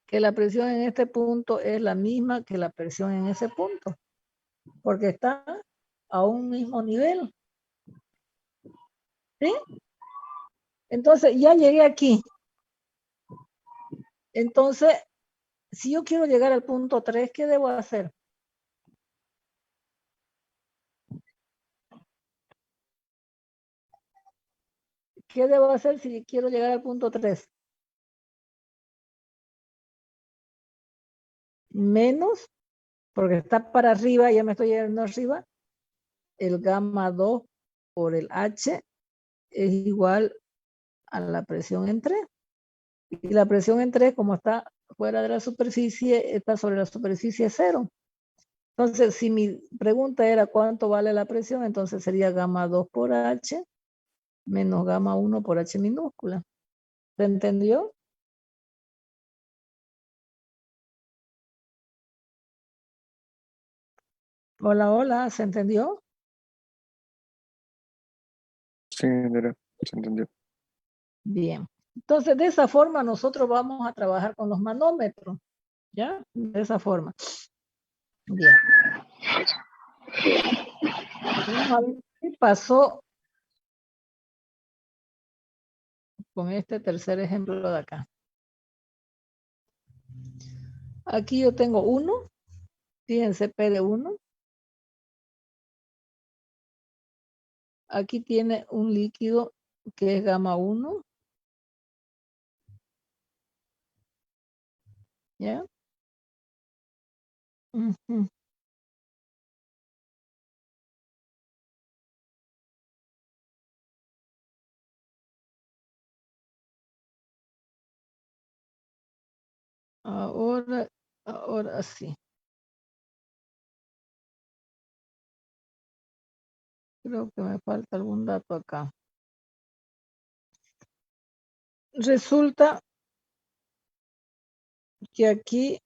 Speaker 2: que la presión en este punto es la misma que la presión en ese punto. Porque está a un mismo nivel. ¿Sí? Entonces, ya llegué aquí. Entonces, si yo quiero llegar al punto 3, ¿qué debo hacer? ¿Qué debo hacer si quiero llegar al punto 3? Menos, porque está para arriba, ya me estoy llegando arriba, el gamma 2 por el H es igual a la presión en 3. Y la presión en 3, como está fuera de la superficie, está sobre la superficie 0. Entonces, si mi pregunta era cuánto vale la presión, entonces sería gamma 2 por H menos gamma 1 por H minúscula. ¿Se entendió? Hola, hola, ¿se entendió?
Speaker 5: Sí, ingeniera, se entendió.
Speaker 2: Bien. Entonces, de esa forma nosotros vamos a trabajar con los manómetros. ¿Ya? De esa forma. Bien. Vamos a ver qué pasó con este tercer ejemplo de acá. Aquí yo tengo 1. Fíjense, P de 1. Aquí tiene un líquido que es gamma 1. ¿Ya? Ujú. Ahora sí. Creo que me falta algún dato acá. Resulta que aquí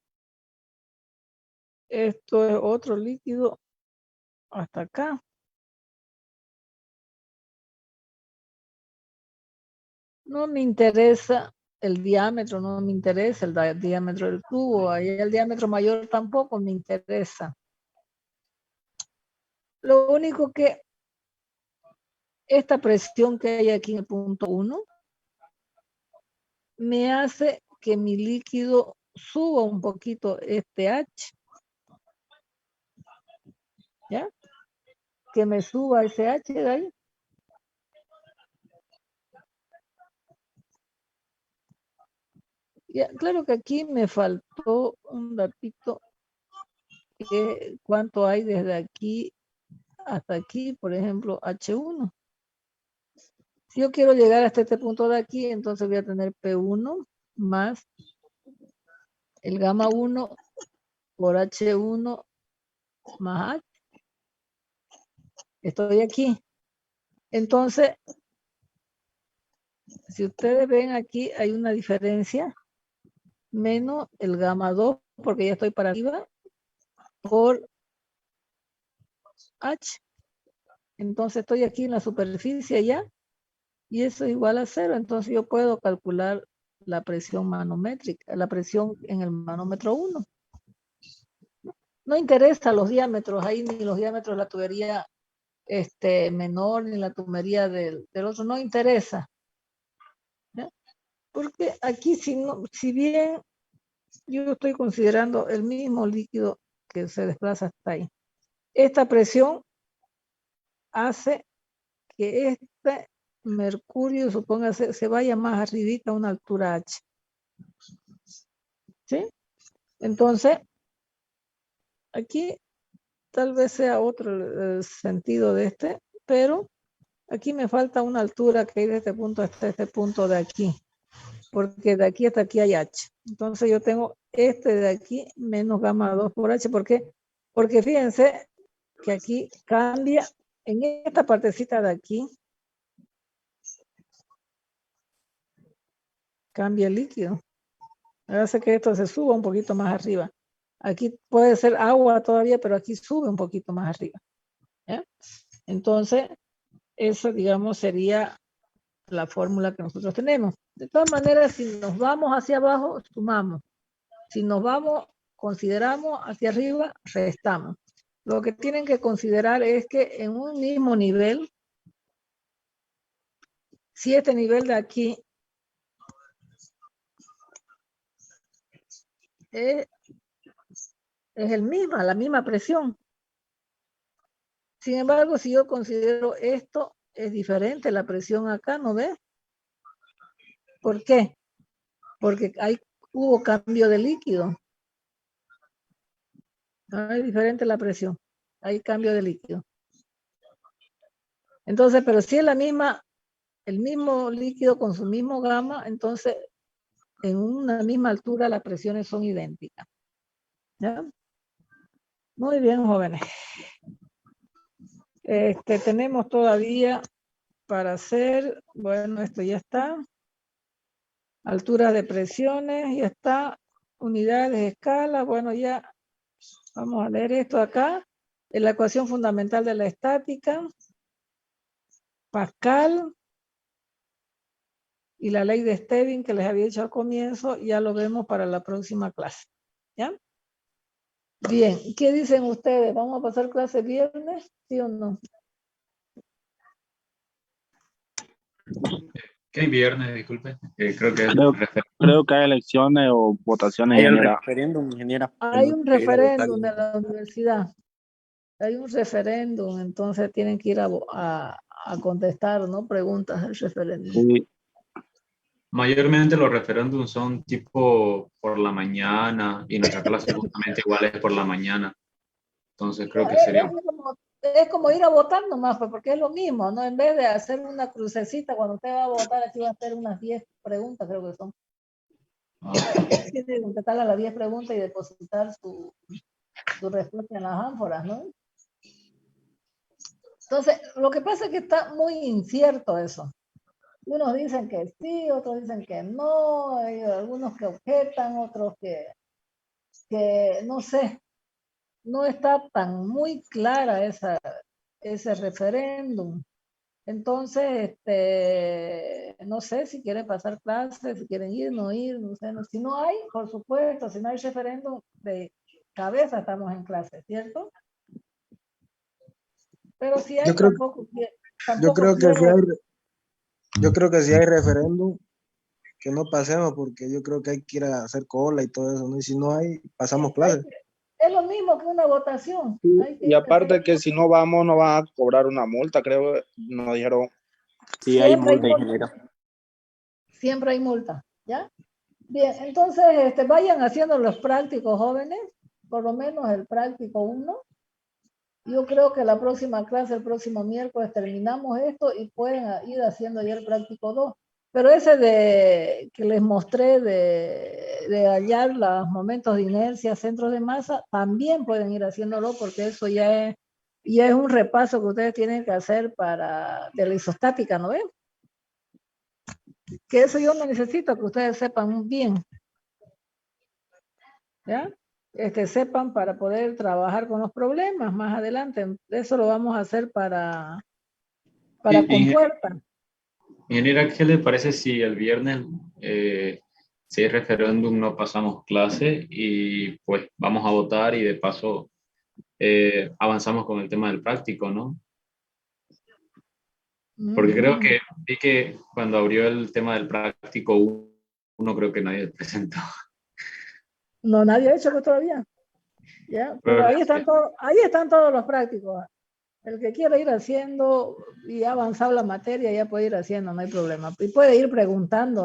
Speaker 2: esto es otro líquido hasta acá. No me interesa el diámetro, no me interesa el diámetro del tubo. Ahí el diámetro mayor tampoco me interesa. Lo único que esta presión que hay aquí en el punto 1 me hace que mi líquido suba un poquito este H. ¿Ya? Que me suba ese H de ahí. Ya, claro que aquí me faltó un datito que cuánto hay desde aquí hasta aquí, por ejemplo, H1. Si yo quiero llegar hasta este punto de aquí, entonces voy a tener P1 más el gamma 1 por H1 más H. Estoy aquí. Entonces, si ustedes ven aquí, hay una diferencia menos el gamma 2, porque ya estoy para arriba, por H. Entonces estoy aquí en la superficie ya, y eso es igual a 0. Entonces yo puedo calcular la presión manométrica, la presión en el manómetro 1. No interesa los diámetros ahí, ni los diámetros de la tubería menor, ni la tubería del otro, no interesa. ¿Ya? Porque aquí, si bien yo estoy considerando el mismo líquido que se desplaza hasta ahí, esta presión hace que este mercurio, supóngase, se vaya más arribita a una altura H. ¿Sí? Entonces, aquí tal vez sea otro sentido de pero aquí me falta una altura que hay de este punto hasta este punto de aquí, porque de aquí hasta aquí hay H. Entonces yo tengo este de aquí menos gamma 2 por H. ¿Por qué? Porque fíjense que aquí cambia, en esta partecita de aquí, cambia el líquido. Hace que esto se suba un poquito más arriba. Aquí puede ser agua todavía, pero aquí sube un poquito más arriba. ¿Ya? Entonces, eso, digamos, sería la fórmula que nosotros tenemos. De todas maneras, si nos vamos hacia abajo, sumamos. Si nos vamos, consideramos hacia arriba, restamos. Lo que tienen que considerar es que en un mismo nivel, si este nivel de aquí es la misma presión. Sin embargo, si yo considero esto, es diferente la presión acá, ¿no ves? ¿Por qué? Porque hubo cambio de líquido. Es diferente la presión. Hay cambio de líquido. Entonces, pero si es el mismo líquido con su mismo gamma, entonces en una misma altura las presiones son idénticas. ¿Ya? Muy bien, jóvenes. Tenemos todavía para hacer, bueno, esto ya está. Altura de presiones, ya está. Unidades de escala, bueno, ya vamos a leer esto acá. La ecuación fundamental de la estática. Pascal. Y la ley de Stevin que les había dicho al comienzo, ya lo vemos para la próxima clase. ¿Ya? Bien, ¿qué dicen ustedes? ¿Vamos a pasar clase viernes? ¿Sí o no?
Speaker 4: ¿Qué viernes? Disculpe. Creo que es
Speaker 5: Creo que hay elecciones o votaciones,
Speaker 8: Hay un
Speaker 5: ingeniera.
Speaker 8: referéndum, ingeniera.
Speaker 2: Hay un
Speaker 8: Tengo que ir a votar.
Speaker 2: referéndum de la universidad. Hay un referéndum, entonces tienen que ir a contestar, ¿no? Preguntas del referéndum.
Speaker 5: Sí.
Speaker 4: Mayormente los referéndums son tipo por la mañana y nuestra clase justamente igual es por la mañana. Entonces creo que sería...
Speaker 2: Es como ir a votar nomás, pues, porque es lo mismo, ¿no? En vez de hacer una crucecita, cuando usted va a votar, aquí va a hacer unas 10 preguntas, creo que son. Tiene que contestar a las 10 preguntas y depositar su respuesta en las ánforas, ¿no? Entonces, lo que pasa es que está muy incierto eso. Unos dicen que sí, otros dicen que no, hay algunos que objetan, otros que no sé, no está tan muy clara ese referéndum. Entonces, no sé si quieren pasar clases, si quieren ir, no ir, no sé. Si no hay, por supuesto, si no hay referéndum, de cabeza estamos en clase, ¿cierto? Pero si hay, tampoco
Speaker 9: yo creo que si hay referéndum, que no pasemos, porque yo creo que hay que ir a hacer cola y todo eso, ¿no? Y si no hay, pasamos clases.
Speaker 2: Es lo mismo que una votación.
Speaker 8: Y aparte que si no vamos, nos van a cobrar una multa, creo, nos dijeron.
Speaker 5: Sí, hay multa, ingeniero.
Speaker 2: Siempre hay multa, ¿ya? Bien, entonces vayan haciendo los prácticos, jóvenes, por lo menos el práctico 1. Yo creo que la próxima clase, el próximo miércoles, terminamos esto y pueden ir haciendo ya el práctico 2. Pero ese que les mostré de hallar los momentos de inercia, centros de masa, también pueden ir haciéndolo porque eso ya es un repaso que ustedes tienen que hacer de la isostática, ¿no ven? Que eso yo no necesito que ustedes sepan bien. ¿Ya? Sepan para poder trabajar con los problemas más adelante. Eso lo vamos a hacer para compuerta.
Speaker 4: Ingeniera, ¿qué le parece si el viernes, si hay referéndum, no pasamos clase y pues vamos a votar y de paso avanzamos con el tema del práctico, ¿no? Porque creo que vi que cuando abrió el tema del práctico 1, creo que nadie presentó.
Speaker 2: No, nadie ha hecho eso todavía. ¿Ya? Pero ahí están todos los prácticos. El que quiera ir haciendo y ha avanzado la materia ya puede ir haciendo, no hay problema. Y puede ir preguntando.